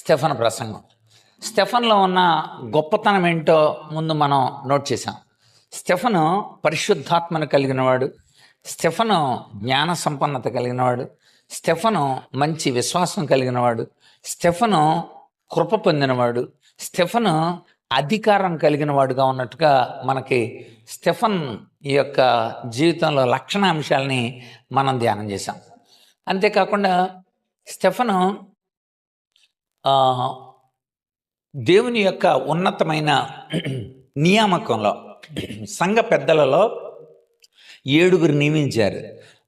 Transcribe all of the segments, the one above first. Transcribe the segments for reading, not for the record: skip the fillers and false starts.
Stefan ప్రసంగం. స్టెఫన్లో ఉన్న గొప్పతనం ఏంటో ముందు మనం నోట్ చేసాం. స్టెఫను పరిశుద్ధాత్మను కలిగినవాడు, స్టెఫను జ్ఞాన సంపన్నత కలిగినవాడు, స్టెఫను మంచి విశ్వాసం కలిగినవాడు, స్టెఫను కృప పొందినవాడు, స్టెఫను అధికారం కలిగిన వాడుగా ఉన్నట్టుగా మనకి స్టెఫన్ ఈ యొక్క జీవితంలో లక్షణాంశాలని మనం ధ్యానం చేశాం. అంతేకాకుండా స్టెఫను దేవుని యొక్క ఉన్నతమైన నియామకంలో సంఘ పెద్దలలో 7 నియమించారు.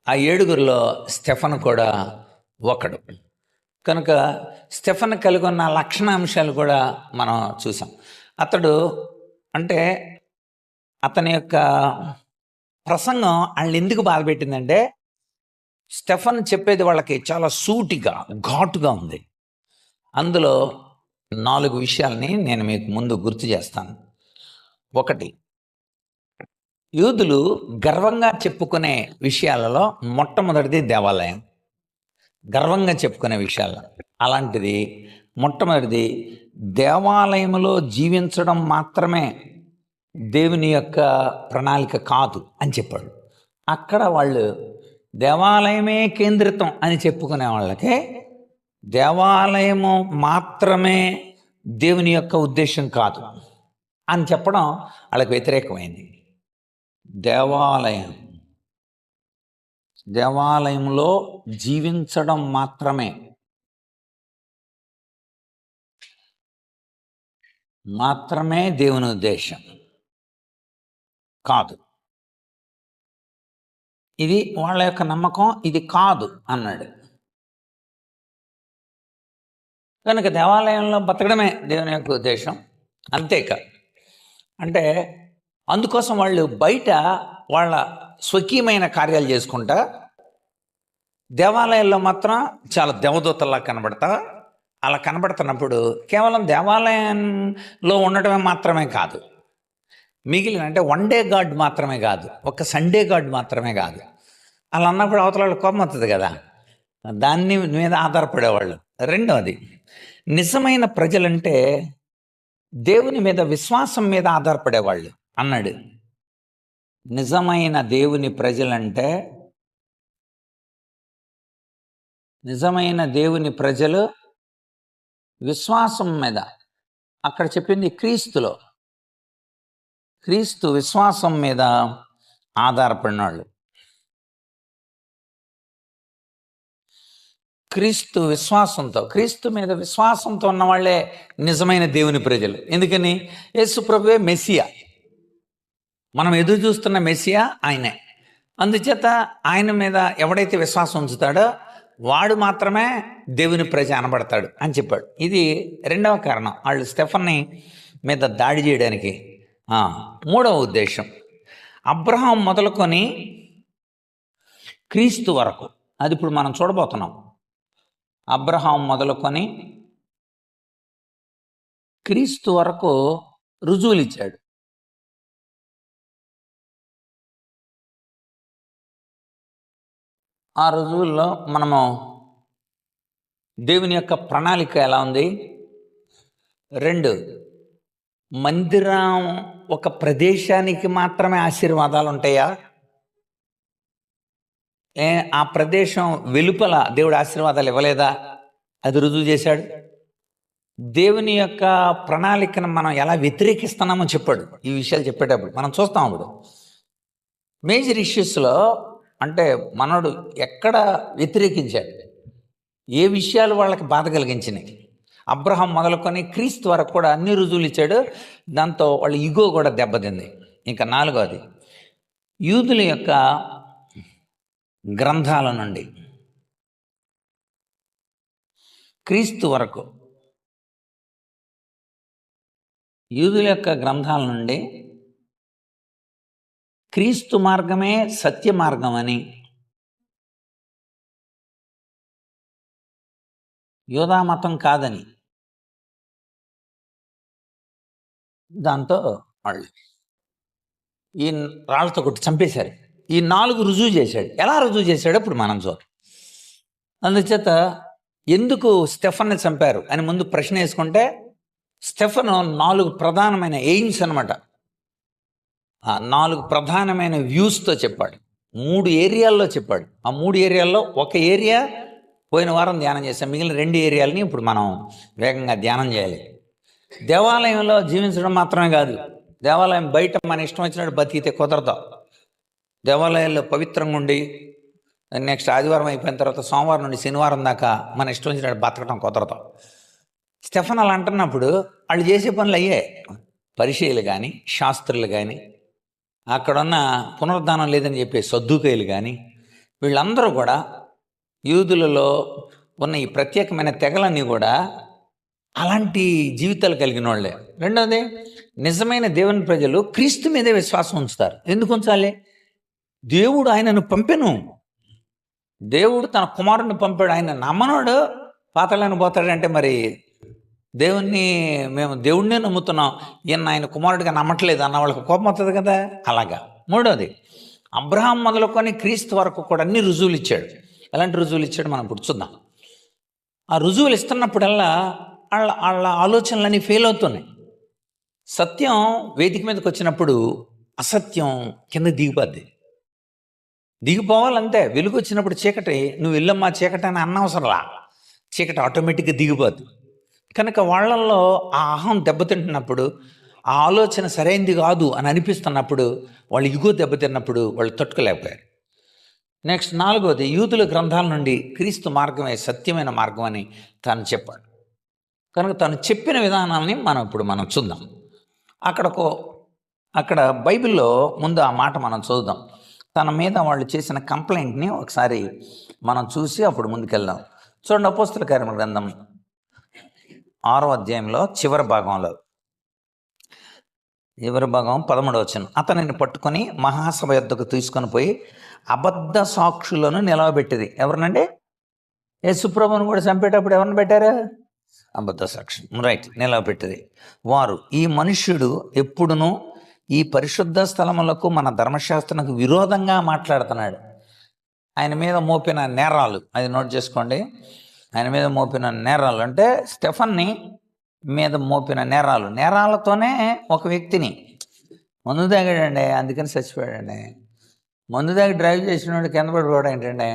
ఆ 7లో స్టెఫన్ కూడా ఒకడు. కనుక స్టెఫన్ కలిగి ఉన్న లక్షణాంశాలు కూడా మనం చూసాం. అతడు అంటే అతని యొక్క ప్రసంగం వాళ్ళని ఎందుకు బాధపెట్టిందంటే, స్టెఫన్ చెప్పేది వాళ్ళకి చాలా సూటిగా ఘాటుగా ఉంది. అందులో 4 విషయాల్ని నేను మీకు ముందు గుర్తు చేస్తాను. 1, యూదులు గర్వంగా చెప్పుకునే విషయాలలో మొట్టమొదటిది దేవాలయం. గర్వంగా చెప్పుకునే విషయాల్లో అలాంటిది మొట్టమొదటిది దేవాలయంలో జీవించడం మాత్రమే దేవుని యొక్క ప్రణాళిక కాదు అని చెప్పాడు. అక్కడ వాళ్ళు దేవాలయమే కేంద్రితం అని చెప్పుకునే వాళ్ళకి దేవాలయము మాత్రమే దేవుని యొక్క ఉద్దేశం కాదు అని చెప్పడం వాళ్ళకి వ్యతిరేకమైంది. దేవాలయంలో జీవించడం మాత్రమే దేవుని ఉద్దేశం కాదు. ఇది వాళ్ళ యొక్క నమ్మకం. ఇది కాదు అన్నాడు. కనుక దేవాలయంలో బతకడమే దేవుని యొక్క ఉద్దేశం. అంతేకాదు అంటే అందుకోసం వాళ్ళు బయట వాళ్ళ స్వకీయమైన కార్యాలు చేసుకుంటా దేవాలయాల్లో మాత్రం చాలా దేవదూతల్లా కనబడతా. అలా కనబడుతున్నప్పుడు కేవలం దేవాలయంలో ఉండటమే మాత్రమే కాదు, మిగిలిన అంటే 1 డే గాడ్ మాత్రమే కాదు, ఒక సండే గాడ్ మాత్రమే కాదు. అలా అన్నప్పుడు అవతల కోపం వస్తుంది కదా, దాన్ని మీద ఆధారపడేవాళ్ళు. రెండవది, నిజమైన ప్రజలంటే దేవుని మీద విశ్వాసం మీద ఆధారపడేవాళ్ళు అన్నాడు. నిజమైన దేవుని ప్రజలు విశ్వాసం మీద, అక్కడ చెప్పింది క్రీస్తు విశ్వాసం మీద ఆధారపడిన వాళ్ళు. క్రీస్తు మీద విశ్వాసంతో ఉన్న వాళ్ళే నిజమైన దేవుని ప్రజలు. ఎందుకని? యేసు ప్రభువే మెస్సియా, మనం ఎదురు చూస్తున్న మెస్సియా ఆయనే. అందుచేత ఆయన మీద ఎవడైతే విశ్వాసం ఉంచుతాడో వాడు మాత్రమే దేవుని ప్రజ అనబడతాడు అని చెప్పాడు. ఇది రెండవ కారణం వాళ్ళు స్టెఫన్ని మీద దాడి చేయడానికి. మూడవ ఉద్దేశం, అబ్రహాం మొదలుకొని క్రీస్తు వరకు, అది ఇప్పుడు మనం చూడబోతున్నాం. అబ్రహాం మొదలుకొని క్రీస్తు వరకు రుజువులు ఇచ్చాడు. ఆ రుజువుల్లో మనము దేవుని యొక్క ప్రణాళిక ఎలా ఉంది. 2, మందిరం ఒక ప్రదేశానికి మాత్రమే ఆశీర్వాదాలు ఉంటాయా? ఆ ప్రదేశం వెలుపల దేవుడు ఆశీర్వాదాలు ఇవ్వలేదా? అది రుజువు చేశాడు. దేవుని యొక్క ప్రణాళికను మనం ఎలా వ్యతిరేకిస్తున్నామో చెప్పాడు. ఈ విషయాలు చెప్పేటప్పుడు మనం చూస్తాం. అప్పుడు మేజర్ ఇష్యూస్లో అంటే మనోడు ఎక్కడ వ్యతిరేకించాడు, ఏ విషయాలు వాళ్ళకి బాధ కలిగించినాయి. అబ్రహాం మొదలుకొని క్రీస్తు వరకు కూడా అన్ని రుజువులు ఇచ్చాడు. దాంతో వాళ్ళ ఈగో కూడా దెబ్బతింది. ఇంకా 4వది, యూదుల యొక్క గ్రంథాల నుండి క్రీస్తు వరకు, యూదుల యొక్క గ్రంథాల నుండి క్రీస్తు మార్గమే సత్య మార్గం అని, యూదా మతం కాదని, దాంతో వాళ్ళు ఈ రాళ్ళతో కొట్టి చంపేశారు. ఈ 4 రుజువు చేశాడు. ఎలా రుజువు చేశాడో ఇప్పుడు మనం చూద్దాం. అందుచేత ఎందుకు స్టెఫన్ని చంపారు అని ముందు ప్రశ్న వేసుకుంటే, స్టెఫన్ 4 ప్రధానమైన ఎయిమ్స్ అనమాట. 4 ప్రధానమైన వ్యూస్తో చెప్పాడు. 3 ఏరియాల్లో చెప్పాడు. ఆ 3 ఏరియాల్లో ఒక ఏరియా పోయిన వారం ధ్యానం చేశాం. మిగిలిన 2 ఏరియాలని ఇప్పుడు మనం వేగంగా ధ్యానం చేయాలి. దేవాలయంలో జీవించడం మాత్రమే కాదు, దేవాలయం బయట మన ఇష్టం వచ్చినట్టు బతికితే కుదరదు. దేవాలయాల్లో పవిత్రంగా ఉండి నెక్స్ట్ ఆదివారం అయిపోయిన తర్వాత సోమవారం నుండి శనివారం దాకా మన ఇష్టం వచ్చినట్టు బతకడం కుదరదు. స్టెఫన్ అలా అంటున్నప్పుడు వాళ్ళు చేసే పనులు అయ్యే. పరిచయులు కానీ, శాస్త్రులు కానీ, అక్కడున్న పునరుద్ధానం లేదని చెప్పే సద్దుకయ్యులు కానీ, వీళ్ళందరూ కూడా యూదులలో ఉన్న ఈ ప్రత్యేకమైన తెగలన్నీ కూడా అలాంటి జీవితాలు కలిగిన వాళ్ళే. రెండోది, నిజమైన దేవుని ప్రజలు క్రీస్తు మీదే విశ్వాసం ఉంచుతారు. ఎందుకు ఉంచాలి? దేవుడు ఆయనను పంపెను, దేవుడు తన కుమారుని పంపాడు. ఆయన నమ్మనోడు పాతాళానికి పోతాడంటే మరి మేము దేవుడినే నమ్ముతున్నాం, ఈయన ఆయన కుమారుడిగా నమ్మట్లేదు అన్న వాళ్ళకి కోపం వస్తుంది కదా. అలాగా. మూడోది, అబ్రహాం మొదలుకొని క్రీస్తు వరకు కూడా అన్ని రుజువులు ఇచ్చాడు. ఎలాంటి రుజువులు ఇచ్చాడు మనం ఇప్పుడు చూద్దాం. ఆ రుజువులు ఇస్తున్నప్పుడల్లా వాళ్ళ ఆలోచనలన్నీ ఫెయిల్ అవుతున్నాయి. సత్యం వేదిక మీదకి వచ్చినప్పుడు అసత్యం కింద దిగిపోవాలంతే. వెలుగు వచ్చినప్పుడు చీకటి, నువ్వు వెళ్ళమ్మా చీకటి అని అన్నవసరంలా, చీకటి ఆటోమేటిక్గా దిగిపోద్ది. కనుక వాళ్ళల్లో ఆ అహం దెబ్బతింటున్నప్పుడు, ఆ ఆలోచన సరైనది కాదు అని అనిపిస్తున్నప్పుడు, వాళ్ళు ఇగో దెబ్బతిన్నప్పుడు వాళ్ళు తట్టుకోలేకపోయారు. నెక్స్ట్ 4వది, యూదుల గ్రంథాల నుండి క్రీస్తు మార్గమే సత్యమైన మార్గం అని తాను చెప్పాడు. కనుక తను చెప్పిన విధానాన్ని మనం చూద్దాం. అక్కడ బైబిల్లో ముందు ఆ మాట మనం చూద్దాం. తన మీద వాళ్ళు చేసిన కంప్లైంట్ని ఒకసారి మనం చూసి అప్పుడు ముందుకెళ్దాం. చూడండి, అపోస్తల కార్యముల గ్రంథం 6వ అధ్యాయంలో చివరి భాగం 13వ వచనం. అతనిని పట్టుకొని మహాసభ యొద్దకు తీసుకొని పోయి అబద్ధ సాక్షులను నిలవబెట్టింది. ఎవరినండి? యేసుప్రభువును కూడా చంపేటప్పుడు ఎవరిని పెట్టారు? అబద్ధ సాక్షులు. రైట్, నిలవబెట్టింది. వారు, ఈ మనుష్యుడు ఎప్పుడునూ ఈ పరిశుద్ధ స్థలములకు మన ధర్మశాస్త్రానికి విరోధంగా మాట్లాడుతున్నాడు. ఆయన మీద మోపిన నేరాలు అది నోట్ చేసుకోండి. ఆయన మీద మోపిన నేరాలు అంటే స్టెఫన్ని మీద మోపిన నేరాలతోనే ఒక వ్యక్తిని మందు తాగాడండి, అందుకని చచ్చిపోయాడండి. మందు తాగి డ్రైవ్ చేసిన వాడు కింద పడిపోవడం ఏంటండి?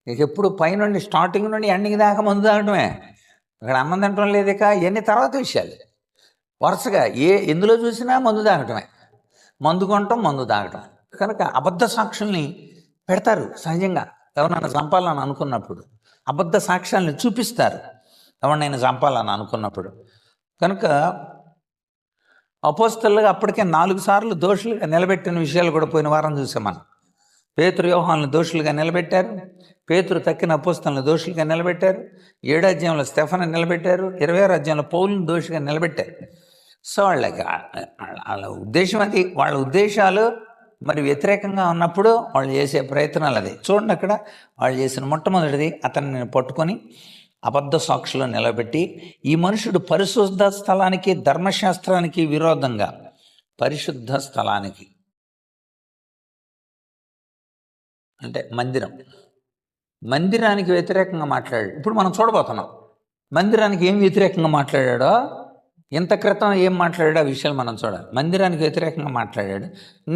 ఇక ఎప్పుడు పైనుండి స్టార్టింగ్ నుండి ఎండింగ్ దాకా మందు తాగడమే. అక్కడ అన్నం తినడం లేదు. ఇక ఎన్ని తర్వాత విషయాలు వరుసగా ఎందులో చూసినా మందు తాగటమే, మందు కొనటం, మందు తాగటం. కనుక అబద్ధ సాక్షుల్ని పెడతారు. సహజంగా ఎవరినైనా చంపాలని అనుకున్నప్పుడు అబద్ధ సాక్ష్యాలను చూపిస్తారు, ఎవరినైనా చంపాలని అనుకున్నప్పుడు. కనుక అపోస్తలుగా అప్పటికే 4 సార్లు దోషులుగా నిలబెట్టిన విషయాలు కూడా పోయిన వారం చూసాం మనం. పేతురు, యోహానులను దోషులుగా నిలబెట్టారు. పేతురు తక్కిన అపోస్తలులను దోషులుగా నిలబెట్టారు. 7వ అధ్యాయంలో స్టెఫను నిలబెట్టారు. 20వ అధ్యాయంలో పౌలును దోషిగా నిలబెట్టారు. సో వాళ్ళ ఉద్దేశం అది. వాళ్ళ ఉద్దేశాలు మరి వ్యతిరేకంగా ఉన్నప్పుడు వాళ్ళు చేసే ప్రయత్నాలు అది. చూడండి, అక్కడ వాళ్ళు చేసిన మొట్టమొదటిది, అతన్ని పట్టుకొని అబద్ధ సాక్షులను నిలబెట్టి, ఈ మనుషుడు పరిశుద్ధ స్థలానికి ధర్మశాస్త్రానికి విరోధంగా, పరిశుద్ధ స్థలానికి అంటే మందిరానికి వ్యతిరేకంగా మాట్లాడాడు. ఇప్పుడు మనం చూడబోతున్నాం మందిరానికి ఏం వ్యతిరేకంగా మాట్లాడాడో. ఇంత క్రితం ఏం మాట్లాడాడో ఆ విషయాలు మనం చూడాలి. మందిరానికి వ్యతిరేకంగా మాట్లాడాడు.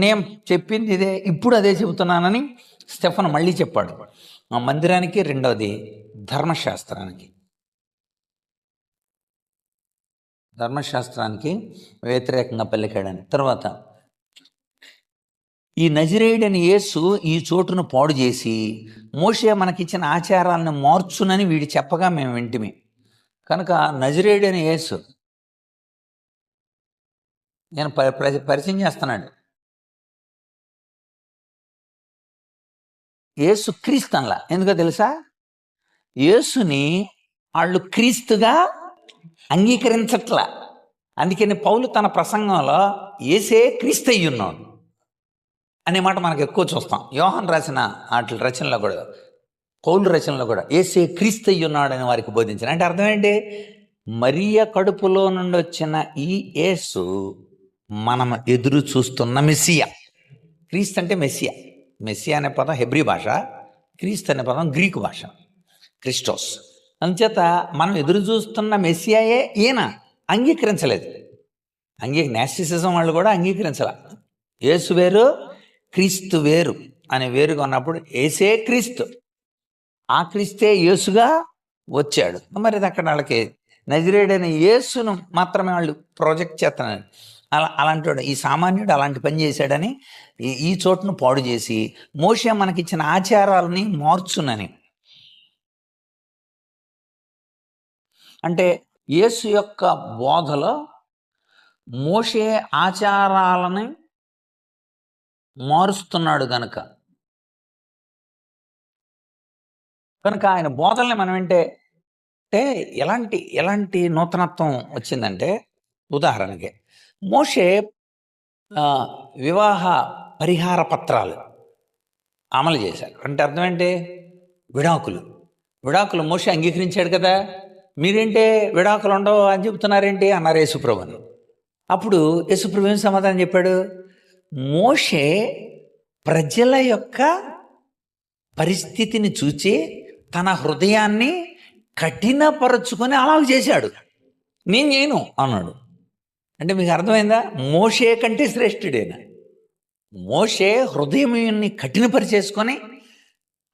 నేను చెప్పింది ఇదే, ఇప్పుడు అదే చెబుతున్నానని స్టెఫను మళ్ళీ చెప్పాడు. ఆ మందిరానికి, రెండవది ధర్మశాస్త్రానికి వ్యతిరేకంగా పలికాడని. తర్వాత, ఈ నజరేయుడైన యేసు ఈ చోటును పాడు చేసి మోషే మనకిచ్చిన ఆచారాలను మార్చునని వీడు చెప్పగా మేము వింటిమి. కనుక నజరేయుడైన యేసు నేను పరిచయం చేస్తున్నాడు. యేసు క్రీస్తు అనలా. ఎందుకో తెలుసా? యేసుని వాళ్ళు క్రీస్తుగా అంగీకరించట్లా. అందుకని పౌలు తన ప్రసంగంలో యేసే క్రీస్తు అయ్యున్నాడు అనే మాట మనకు ఎక్కువ చూస్తాం. యోహాను రాసిన వాటి రచనలో కూడా, పౌలు రచనలో కూడా యేసే క్రీస్తు అయ్యున్నాడని వారికి బోధించిన. అంటే అర్థం ఏంటి? మరియ కడుపులో నుండి వచ్చిన ఈ యేసు మనం ఎదురు చూస్తున్న మెస్సియా. క్రీస్తు అంటే మెస్సియా. మెస్సియా అనే పదం హెబ్రీ భాష, క్రీస్తు అనే పదం గ్రీకు భాష, క్రిస్టోస్. అందుచేత మనం ఎదురు చూస్తున్న మెస్సియాయే ఈయన అంగీకరించలేదు. నాస్టిసిజం వాళ్ళు కూడా అంగీకరించాల. యేసు వేరు, క్రీస్తు వేరు అనే వేరుగా ఉన్నప్పుడు యేసే క్రీస్తు, ఆ క్రీస్తే యేసుగా వచ్చాడు. మరి ఇది అక్కడ వాళ్ళకి నజరేయుడైన యేసును మాత్రమే వాళ్ళు ప్రొజెక్ట్ చేస్తున్నారు. అలాంటి వాడు, ఈ సామాన్యుడు అలాంటి పని చేశాడని ఈ చోటును పాడు చేసి మోషే మనకిచ్చిన ఆచారాలని మార్చునని. అంటే యేసు యొక్క బోధలో మోషే ఆచారాలని మారుస్తున్నాడు కనుక ఆయన బోధల్ని మనం అంటే ఎలాంటి నూతనత్వం వచ్చిందంటే, ఉదాహరణకి మోషే వివాహ పరిహార పత్రాలు అమలు చేశారు. అంటే అర్థం ఏంటి? విడాకులు మోషే అంగీకరించాడు కదా. మీరేంటే విడాకులు ఉండవు అని చెబుతున్నారేంటి అన్నారు యేసుప్రభుని. అప్పుడు యేసుప్రభు ఏం సమాధానం చెప్పాడు? మోషే ప్రజల యొక్క పరిస్థితిని చూచి తన హృదయాన్ని కఠినపరుచుకొని అలా చేశాడు, నేను చేయను అన్నాడు. అంటే మీకు అర్థమైందా? మోషే కంటే శ్రేష్ఠుడేనా? మోషే హృదయాన్ని కఠినపరిచేసుకొని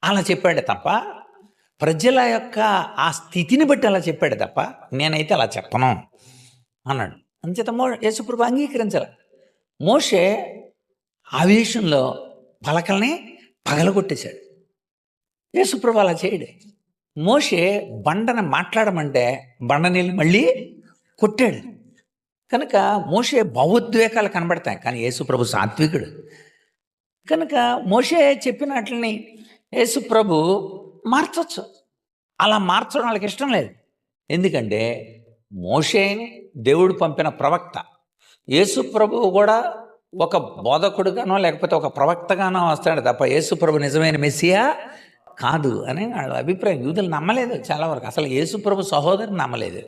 అలా చెప్పాడు తప్ప, ప్రజల యొక్క ఆ స్థితిని బట్టి అలా చెప్పాడు తప్ప, నేనైతే అలా చెప్పను అన్నాడు. అంచేత యేసుప్రభు అంగీకరించాలి. మోషే ఆవేశంలో పలకల్ని పగలగొట్టేశాడు. యేసుప్రభు అలా చేయడు. మోషే బండను మాట్లాడమంటే బండ నీళ్ళు మళ్ళీ కొట్టాడు. కనుక మోషే భావోద్వేగాలు కనబడతాయి, కానీ యేసుప్రభు సాత్వికుడు కనుక మోషే చెప్పిన వాటిని యేసుప్రభు మార్చవచ్చు. అలా మార్చడం వాళ్ళకి ఇష్టం లేదు. ఎందుకంటే మోషేని దేవుడు పంపిన ప్రవక్త, యేసుప్రభు కూడా ఒక బోధకుడుగానో లేకపోతే ఒక ప్రవక్తగానో వస్తాడు తప్ప యేసుప్రభు నిజమైన మెస్సియా కాదు అని వాళ్ళ అభిప్రాయం. యూదులు నమ్మలేదు చాలా వరకు. అసలు యేసుప్రభు సహోదరుని నమ్మలేదు.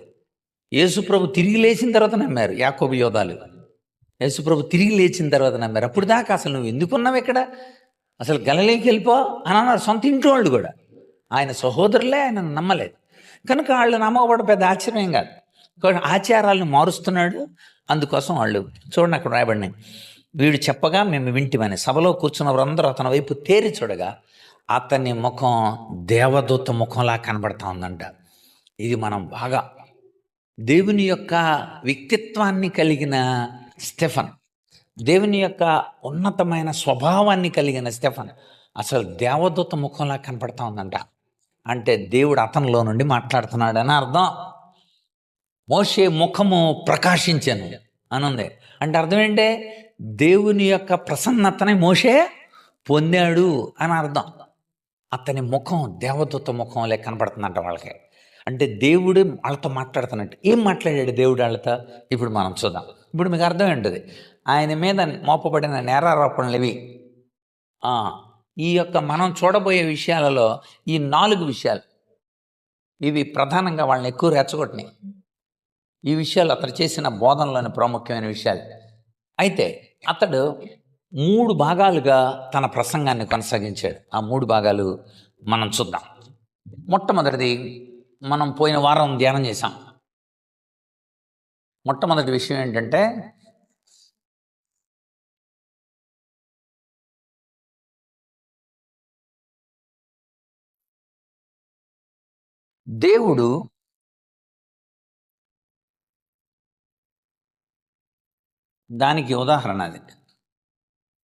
యేసుప్రభు తిరిగి లేచిన తర్వాత నమ్మారు యాకోబు యోధాలు. యేసుప్రభు తిరిగి లేచిన తర్వాత నమ్మారు. అప్పుడు దాకా అసలు నువ్వు ఎందుకున్నావు ఇక్కడ, అసలు గలిలయకి వెళ్ళిపో అని అన్నారు సొంత ఇంట్లో వాళ్ళు కూడా. ఆయన సహోదరులే ఆయన నమ్మలేదు. కనుక వాళ్ళు నమ్మకపోవడం పెద్ద ఆశ్చర్యం కాదు. ఆచారాలను మారుస్తున్నాడు. అందుకోసం వాళ్ళు చూడండి, అక్కడ రాయబడినాయి, వీడు చెప్పగా మేము వింటిమని. సభలో కూర్చున్న వారందరూ అతని వైపు తేరి చూడగా అతని ముఖం దేవదూత ముఖంలా కనబడతా ఉందంట. ఇది మనం బాగా దేవుని యొక్క వ్యక్తిత్వాన్ని కలిగిన స్టెఫన్, దేవుని యొక్క ఉన్నతమైన స్వభావాన్ని కలిగిన స్టెఫన్ అసలు దేవదూత ముఖంలా కనపడతా ఉందంట. అంటే దేవుడు అతనిలో నుండి మాట్లాడుతున్నాడని అర్థం. మోషే ముఖము ప్రకాశించాను అని ఉంది. అంటే అర్థం ఏంటి? దేవుని యొక్క ప్రసన్నతని మోషే పొందాడు అని అర్థం. అతని ముఖం దేవదూత ముఖం లే కనపడుతుందంట వాళ్ళకి. అంటే దేవుడు వాళ్ళతో మాట్లాడుతున్నట్టు. ఏం మాట్లాడాడు దేవుడు వాళ్ళతో? ఇప్పుడు మనం చూద్దాం. ఇప్పుడు మీకు అర్థం ఏంటది? ఆయన మీద మోపబడిన నేరారోపణలు ఇవి. ఈ యొక్క మనం చూడబోయే విషయాలలో ఈ 4 విషయాలు ఇవి ప్రధానంగా వాళ్ళని ఎక్కువ రెచ్చగొట్టినాయి. ఈ విషయాలు అతడు చేసిన బోధనలోని ప్రాముఖ్యమైన విషయాలు. అయితే అతడు 3 భాగాలుగా తన ప్రసంగాన్ని కొనసాగించాడు. ఆ 3 భాగాలు మనం చూద్దాం. మొట్టమొదటిది మనం పోయిన వారం ధ్యానం చేశాం. మొట్టమొదటి విషయం ఏంటంటే, దేవుడు దానికి ఉదాహరణ అది.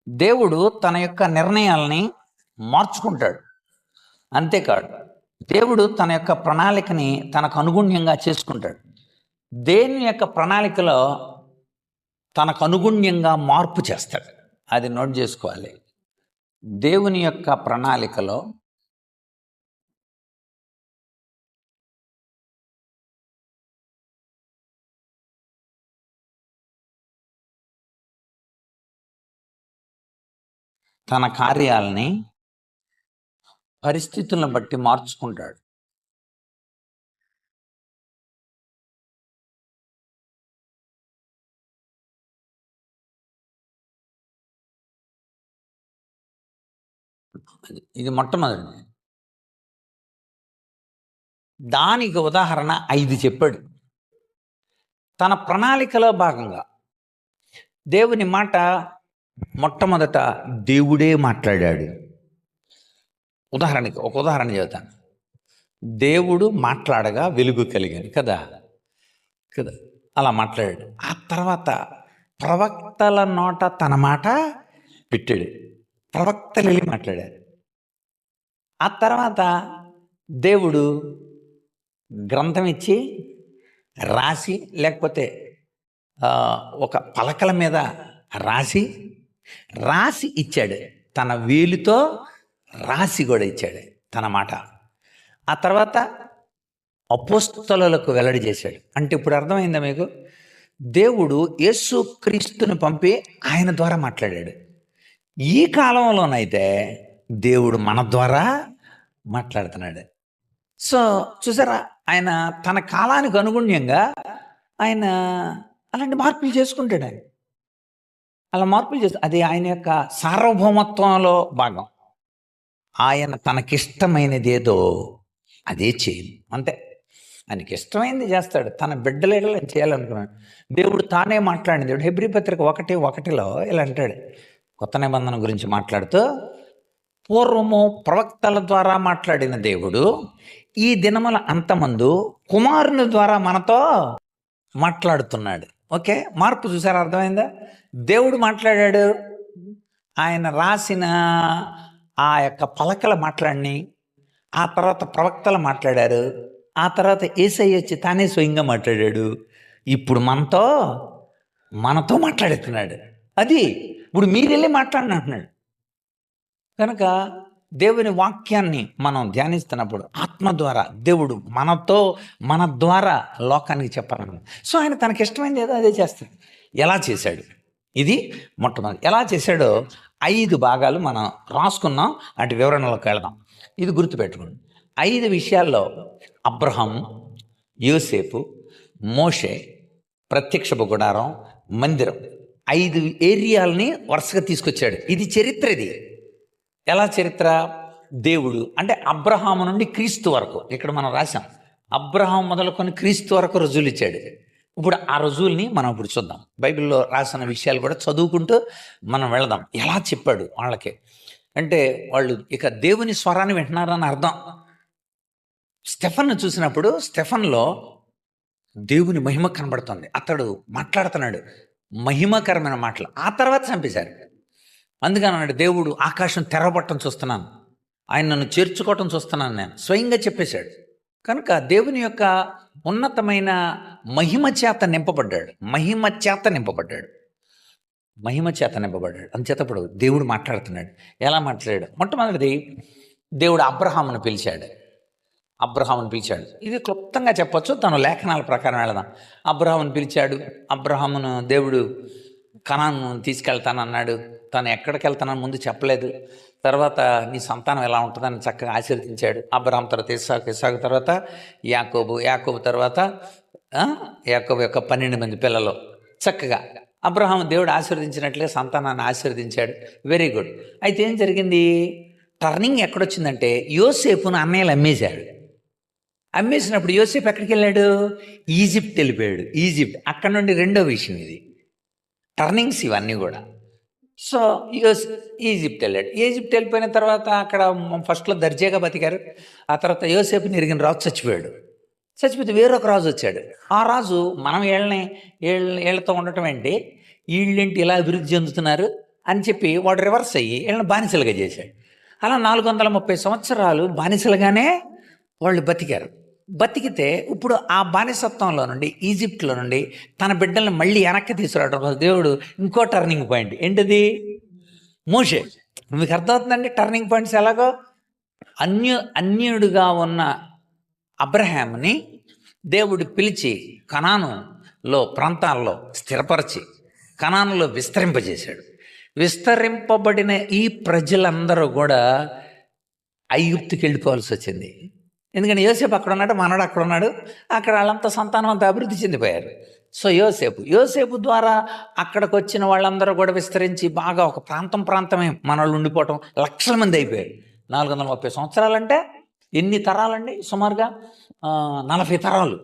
దేవుడు తన యొక్క నిర్ణయాలని మార్చుకుంటాడు. అంతేకాదు, దేవుడు తన యొక్క ప్రణాళికని తనకు అనుగుణ్యంగా చేసుకుంటాడు. దేవుని యొక్క ప్రణాళికలో తనకు అనుగుణ్యంగా మార్పు చేస్తాడు. అది నోట్ చేసుకోవాలి. దేవుని యొక్క ప్రణాళికలో తన కార్యాలని పరిస్థితులను బట్టి మార్చుకుంటాడు. ఇది మొట్టమొదటి. దానికి ఉదాహరణ 5 చెప్పాడు. తన ప్రణాళికలో భాగంగా దేవుని మాట మొట్టమొదట దేవుడే మాట్లాడాడు. ఉదాహరణకి ఒక ఉదాహరణ చెబుతాను. దేవుడు మాట్లాడగా వెలుగు కలిగింది కదా కదా అలా మాట్లాడాడు. ఆ తర్వాత ప్రవక్తల నోట తన మాట పెట్టాడు. ప్రవక్తలు వెళ్ళి మాట్లాడారు. ఆ తర్వాత దేవుడు గ్రంథం ఇచ్చి రాసి, లేకపోతే ఒక పలకల మీద రాసి ఇచ్చాడు. తన వేలుతో రాసి కూడా ఇచ్చాడు తన మాట. ఆ తర్వాత అపోస్తలులకు వెల్లడి చేశాడు. అంటే ఇప్పుడు అర్థమైందా మీకు? దేవుడు యేసుక్రీస్తుని పంపి ఆయన ద్వారా మాట్లాడాడు. ఈ కాలంలోనైతే దేవుడు మన ద్వారా మాట్లాడుతున్నాడు. సో చూసారా, ఆయన తన కాలానికి అనుగుణ్యంగా ఆయన అలాంటి మార్పులు చేసుకుంటాడు. అలా మార్పులు చేస్తూ అది ఆయన యొక్క సార్వభౌమత్వంలో భాగం. ఆయన తనకిష్టమైనది ఏదో అదే చేయను, అంతే. ఆయనకి ఇష్టమైనది చేస్తాడు. తన బిడ్డలేగా చేయాలనుకున్నాడు. దేవుడు తానే మాట్లాడిన దేవుడు. హెబ్రీ పత్రిక 1:1 ఇలా అంటాడు, కొత్త నిబంధన గురించి మాట్లాడుతూ, పూర్వము ప్రవక్తల ద్వారా మాట్లాడిన దేవుడు ఈ దినముల అంతమందు కుమారుని ద్వారా మనతో మాట్లాడుతున్నాడు. ఓకే, మార్పు చూసారా? అర్థమైందా? దేవుడు మాట్లాడాడు, ఆయన రాసిన ఆ యొక్క పలకల మాట్లాడిని, ఆ తర్వాత ప్రవక్తలు మాట్లాడారు, ఆ తర్వాత యేసయ్య వచ్చి తానే స్వయంగా మాట్లాడాడు. ఇప్పుడు మనతో మాట్లాడుతున్నాడు. అది ఇప్పుడు మీరు వెళ్ళి మాట్లాడినంటున్నాడు. కనుక దేవుని వాక్యాన్ని మనం ధ్యానిస్తున్నప్పుడు ఆత్మ ద్వారా దేవుడు మన ద్వారా లోకానికి చెప్పాలన్నాడు. సో ఆయన తనకి ఇష్టమైంది ఏదో అదే చేస్తాడు. ఎలా చేశాడు? ఇది మొట్టమొదటి ఎలా చేశాడో 5 భాగాలు మనం రాసుకున్నాం. అటు వివరణలోకి వెళదాం. ఇది గుర్తుపెట్టుకోండి. 5 విషయాల్లో అబ్రహాము, యోసేపు, మోషే, ప్రత్యక్షపు గుడారం, మందిరం, 5 ఏరియాలని వరుసగా తీసుకొచ్చాడు. ఇది చరిత్ర. ఇది ఎలా చరిత్ర? దేవుడు అంటే అబ్రహాము నుండి క్రీస్తు వరకు ఇక్కడ మనం రాసాం. అబ్రహాం మొదలుకొని క్రీస్తు వరకు రుజువులు ఇచ్చాడు. ఇప్పుడు ఆ రుజువుల్ని మనం ఇప్పుడు చూద్దాం. బైబిల్లో రాసిన విషయాలు కూడా చదువుకుంటూ మనం వెళదాం. ఎలా చెప్పాడు వాళ్ళకి అంటే వాళ్ళు ఇక దేవుని స్వరాన్ని వింటున్నారని అర్థం. స్టెఫన్ను చూసినప్పుడు స్టెఫన్లో దేవుని మహిమ కనబడుతుంది. అతడు మాట్లాడుతున్నాడు మహిమకరమైన మాటలు. ఆ తర్వాత చంపేశారు. అందుకని అన్నాడు, దేవుడు ఆకాశం తెరవబట్టం చూస్తున్నాను, ఆయన నన్ను చేర్చుకోవటం చూస్తున్నాను, నేను స్వయంగా చెప్పేశాడు. కనుక దేవుని యొక్క ఉన్నతమైన మహిమ చేత నింపబడ్డాడు. అంచేత ఇప్పుడు దేవుడు మాట్లాడుతున్నాడు. ఎలా మాట్లాడాడు? మొట్టమొదటిది దేవుడు అబ్రహామును పిలిచాడు. ఇది క్లుప్తంగా చెప్పొచ్చు, తను లేఖనాల ప్రకారం వెళదాం. అబ్రహామును పిలిచాడు. అబ్రహామును దేవుడు కనాను తీసుకెళ్తానన్నాడు. తను ఎక్కడికి వెళ్తానని ముందు చెప్పలేదు. తర్వాత నీ సంతానం ఎలా ఉంటుందని చక్కగా ఆశీర్వదించాడు. అబ్రహాం తర్వాత ఇస్సాకు తర్వాత యాకోబు తర్వాత యాకోబు యొక్క 12 మంది పిల్లలు. చక్కగా అబ్రహాం దేవుడు ఆశీర్వదించినట్లే సంతానాన్ని ఆశీర్వదించాడు. Very good. అయితే ఏం జరిగింది? టర్నింగ్ ఎక్కడొచ్చిందంటే యోసేపును అన్నయ్యలు అమ్మేసినప్పుడు యోసేపు ఎక్కడికి వెళ్ళాడు? ఈజిప్ట్ వెళ్ళిపోయాడు. అక్కడ నుండి రెండో విషయం ఇది. టర్నింగ్స్ ఇవన్నీ కూడా. సో ఈజిప్ట్ వెళ్ళిపోయిన తర్వాత అక్కడ ఫస్ట్లో దర్జాగా బతికారు. ఆ తర్వాత యోసేపుని ఎరిగిన రాజు చచ్చిపోతే వేరొక రాజు వచ్చాడు. ఆ రాజు మనం ఏళ్ళతో ఉండటం ఏంటి, వీళ్ళేంటి ఇలా అభివృద్ధి చెందుతున్నారు అని చెప్పి వాడు రివర్స్ అయ్యి వీళ్ళని బానిసలుగా చేశాడు. అలా 430 సంవత్సరాలు బానిసలుగానే వాళ్ళు బతికితే ఇప్పుడు ఆ బానిసత్వంలో నుండి, ఈజిప్ట్లో నుండి తన బిడ్డల్ని మళ్ళీ వెనక్కి తీసుకురావడం దేవుడు ఇంకో టర్నింగ్ పాయింట్. ఏంటిది? మోషే. మీకు అర్థమవుతుందండి టర్నింగ్ పాయింట్స్ ఎలాగో? అన్యుడుగా ఉన్న అబ్రహాముని దేవుడు పిలిచి కనానులో ప్రాంతాల్లో స్థిరపరిచి కనానులో విస్తరింపజేశాడు. విస్తరింపబడిన ఈ ప్రజలందరూ కూడా ఐగుప్తుకి వెళ్ళిపోవాల్సి వచ్చింది. ఎందుకంటే యోసేపు అక్కడ ఉన్నాడు, మనడు అక్కడ ఉన్నాడు. అక్కడ వాళ్ళంతా సంతానం అంతా అభివృద్ధి చెందిపోయారు. సో యోసేపు ద్వారా అక్కడికి వచ్చిన వాళ్ళందరూ కూడా విస్తరించి బాగా ఒక ప్రాంతమే మన వాళ్ళు ఉండిపోవటం, లక్షల మంది అయిపోయారు. 430 సంవత్సరాలంటే ఎన్ని తరాలండి సుమారుగా? 40 తరాలు.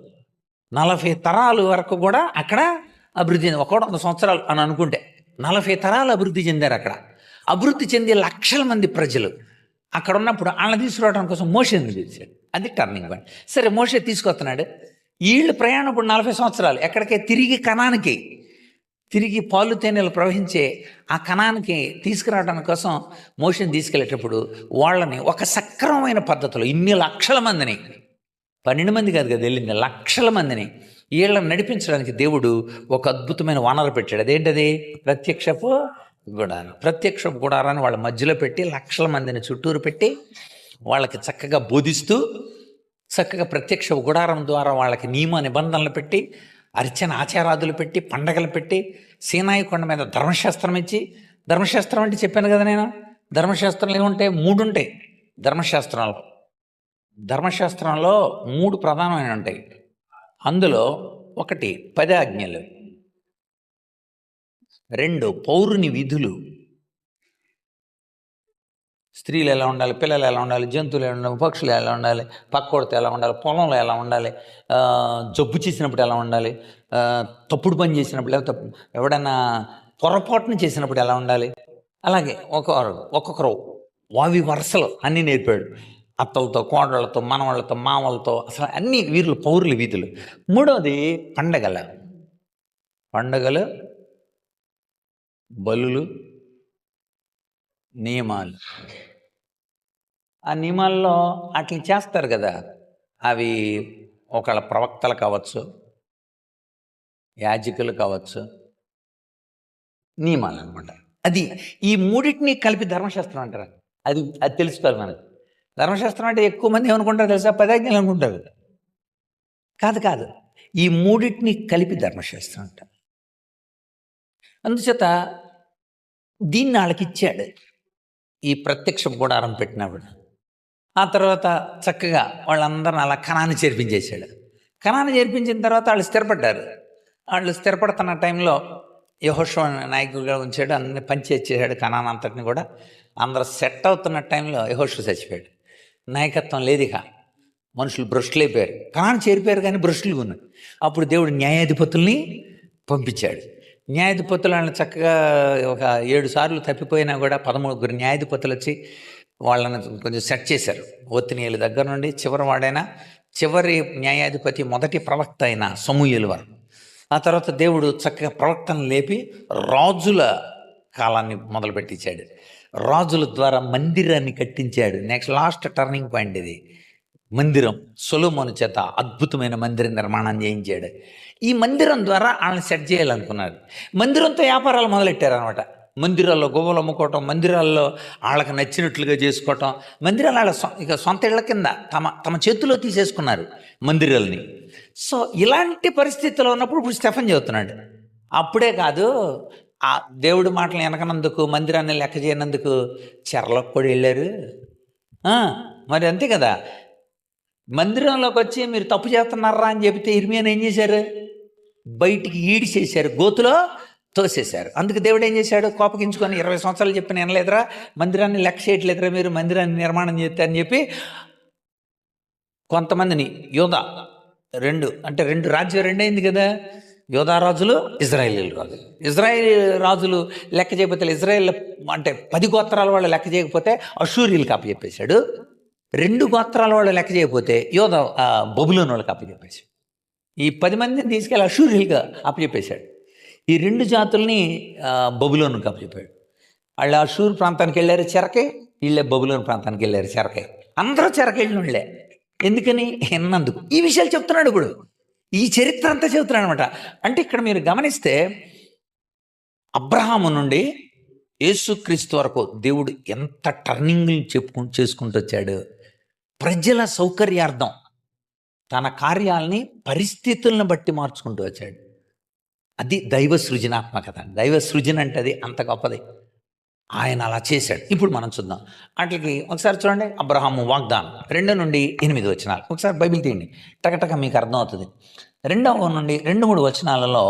40 తరాలు వరకు కూడా అక్కడ అభివృద్ధి చెంది, 100 సంవత్సరాలు అని అనుకుంటే 40 తరాలు అభివృద్ధి చెందారు అక్కడ. అభివృద్ధి చెంది లక్షల మంది ప్రజలు అక్కడ ఉన్నప్పుడు వాళ్ళని తీసుకురావడం కోసం మోషేని పిలిచాడు. అది టర్నింగ్ పాయింట్. సరే, మోషే తీసుకొస్తున్నాడు. వీళ్ళు ప్రయాణం ఇప్పుడు 40 సంవత్సరాలు ఎక్కడికే? తిరిగి కనానికి, తిరిగి పాలు తేనెలు ప్రవహించే ఆ కనానికి తీసుకురావడం కోసం మోషేని తీసుకెళ్ళేటప్పుడు వాళ్ళని ఒక సక్రమమైన పద్ధతిలో ఇన్ని లక్షల మందిని, 12 మంది కాదు కదా వెళ్ళింది, లక్షల మందిని వీళ్ళని నడిపించడానికి దేవుడు ఒక అద్భుతమైన వనరు పెట్టాడు. అదేంటది? ప్రత్యక్షపు గుడారం. ప్రత్యక్షపు గుడారాన్ని వాళ్ళ మధ్యలో పెట్టి లక్షల మందిని చుట్టూరు పెట్టి వాళ్ళకి చక్కగా బోధిస్తూ, చక్కగా ప్రత్యక్ష గుడారం ద్వారా వాళ్ళకి నియమ నిబంధనలు పెట్టి, అర్చన ఆచారాదులు పెట్టి, పండగలు పెట్టి, సీనాయి కొండ మీద ధర్మశాస్త్రం ఇచ్చి, ధర్మశాస్త్రం అంటే చెప్పాను కదా నేను, ధర్మశాస్త్రాలు ఏముంటాయి? 3 ఉంటాయి ధర్మశాస్త్రంలో. ధర్మశాస్త్రంలో 3 ప్రధానమైన ఉంటాయి. అందులో 1 10 ఆజ్ఞలు, 2 పౌరుని విధులు, స్త్రీలు ఎలా ఉండాలి, పిల్లలు ఎలా ఉండాలి, జంతువులు ఎలా ఉండాలి, పక్షులు ఎలా ఉండాలి, పక్కోడితో ఎలా ఉండాలి, పొలంలో ఎలా ఉండాలి, జబ్బు చేసినప్పుడు ఎలా ఉండాలి, తప్పుడు పని చేసినప్పుడు, లేకపోతే ఎవడైనా పొరపాటును చేసినప్పుడు ఎలా ఉండాలి. అలాగే ఒక్కొక్కరు వావి వరుసలు అన్నీ నేర్పాడు. అత్తలతో, కోడళ్ళతో, మనవాళ్ళతో, మామలతో, అసలు అన్ని వీరులు పౌరుల వీధులు. 3వది పండగలు, బలులు, నియమాలు. ఆ నియమాల్లో అట్లా చేస్తారు కదా, అవి ఒకళ్ళ ప్రవక్తలు కావచ్చు, యాజకులు కావచ్చు, నియమాలు అనమాట. అది ఈ 3టిని కలిపి ధర్మశాస్త్రం అంటారు. అది తెలుసుకోవాలి మనకు. ధర్మశాస్త్రం అంటే ఎక్కువ మంది ఏమనుకుంటారు తెలుసా? 10 ఆజ్ఞలు అనుకుంటారు. కాదు, ఈ 3టిని కలిపి ధర్మశాస్త్రం అంటారు. అందుచేత దీన్ని వాళ్ళకి ఇచ్చాడు, ఈ ప్రత్యక్ష గుడారం పెట్టినప్పుడు. ఆ తర్వాత చక్కగా వాళ్ళందరిని అలా కనాన్ని చేర్పించేశాడు. కనాన్ని చేర్పించిన తర్వాత వాళ్ళు స్థిరపడ్డారు. వాళ్ళు స్థిరపడుతున్న టైంలో యెహోషువ నాయకుడిగా ఉంచాడు. అన్ని పంచేసాడు కనాన్ అంతటిని కూడా. అందరూ సెట్ అవుతున్న టైంలో యెహోషువ చచ్చిపోయాడు. నాయకత్వం లేదు, ఇక మనుషులు భ్రష్టులు అయిపోయారు. కనాన్ చేరిపోయారు కానీ భ్రష్టులుగా ఉన్నారు. అప్పుడు దేవుడు న్యాయాధిపతుల్ని పంపించాడు. న్యాయాధిపతులను చక్కగా ఒక 7 సార్లు తప్పిపోయినా కూడా 13 న్యాయాధిపతులు వచ్చి వాళ్ళని కొంచెం సెట్ చేశారు. ఒత్తినీయుల దగ్గర నుండి చివరి న్యాయాధిపతి, మొదటి ప్రవక్త అయిన సమూయేలు వరకు. ఆ తర్వాత దేవుడు చక్కగా ప్రవక్తను లేపి రాజుల కాలాన్ని మొదలుపెట్టించాడు. రాజుల ద్వారా మందిరాన్ని కట్టించాడు. లాస్ట్ టర్నింగ్ పాయింట్ ఇది. మందిరం సొలొమోను చేత అద్భుతమైన మందిర నిర్మాణం చేయించాడు. ఈ మందిరం ద్వారా వాళ్ళని సెట్ చేయాలనుకున్నారు. మందిరంతో వ్యాపారాలు మొదలెట్టారనమాట. మందిరాల్లో గొవ్వలు అమ్ముకోవటం, మందిరాల్లో వాళ్ళకి నచ్చినట్లుగా చేసుకోవటం, మందిరాలు వాళ్ళ ఇక సొంత ఇళ్ల కింద తమ చేతిలో తీసేసుకున్నారు మందిరాలని. సో ఇలాంటి పరిస్థితిలో ఉన్నప్పుడు ఇప్పుడు స్టెఫన్ చెబుతున్నాడు. అప్పుడే కాదు, ఆ దేవుడి మాటలు వెనకనందుకు, మందిరాన్ని లెక్క చేయనందుకు చెరలోకి కూడా వెళ్ళారు. మరి అంతే కదా, మందిరంలోకి వచ్చి మీరు తప్పు చేస్తున్నారా అని చెబితే ఇర్మియాని ఏం చేశారు? బయటికి ఈడ్చేశారు, గోతులో తోసేశారు. అందుకు దేవుడు ఏం చేశాడు? కోపగించుకొని 20 సంవత్సరాలు చెప్పిన వినలేదురా, మందిరాన్ని లెక్క చేయట్లేదురా, మీరు మందిరాన్ని నిర్మాణం చేస్తారని చెప్పి కొంతమందిని యోధా 2 రాజ్యం 2 అయింది కదా. యోధా రాజులు, ఇజ్రాయేలీల రాజులు. రాజులు లెక్క చేయకపోతే, ఇజ్రాయేల్ అంటే 10 గోత్రాల వాళ్ళు లెక్క చేయకపోతే అషూరీలకు అప్పచెప్పేశాడు. 2 గోత్రాల వాళ్ళు లెక్క చేయకపోతే బబులోను వాళ్ళకి అప్పచెప్పేశాడు. ఈ 10 మందిని తీసుకెళ్ళి అషూరీలుగా అప్పచెప్పేశాడు. ఈ 2 జాతుల్ని బబులోనుకి అప్పచెప్పాడు. వాళ్ళు అషూర్ ప్రాంతానికి వెళ్ళారు చెరకే, వీళ్ళే బబులోను ప్రాంతానికి వెళ్ళారు చెరకే. అందరూ చెరకెళ్ళిన వాళ్ళే. ఎందుకని? ఎన్నందుకు. ఈ విషయాలు చెప్తున్నాడు ఇప్పుడు. ఈ చరిత్ర అంతా చెబుతున్నాడు అనమాట. అంటే ఇక్కడ మీరు గమనిస్తే అబ్రహాము నుండి యేసుక్రీస్తు వరకు దేవుడు ఎంత టర్నింగ్లు చేసుకుంటూ వచ్చాడు. ప్రజల సౌకర్యార్థం తన కార్యాలని పరిస్థితులను బట్టి మార్చుకుంటూ వచ్చాడు. అది దైవ సృజనాత్మకత. దైవ సృజన అంటే అది అంత గొప్పది. ఆయన అలా చేశాడు. ఇప్పుడు మనం చూద్దాం. వాటికి ఒకసారి చూడండి. అబ్రహాము వాగ్దానం 2 నుండి 8 వచనాలు. ఒకసారి బైబిల్ తీయండి, టకటక మీకు అర్థమవుతుంది. 2 నుండి 2-3 వచనాలలో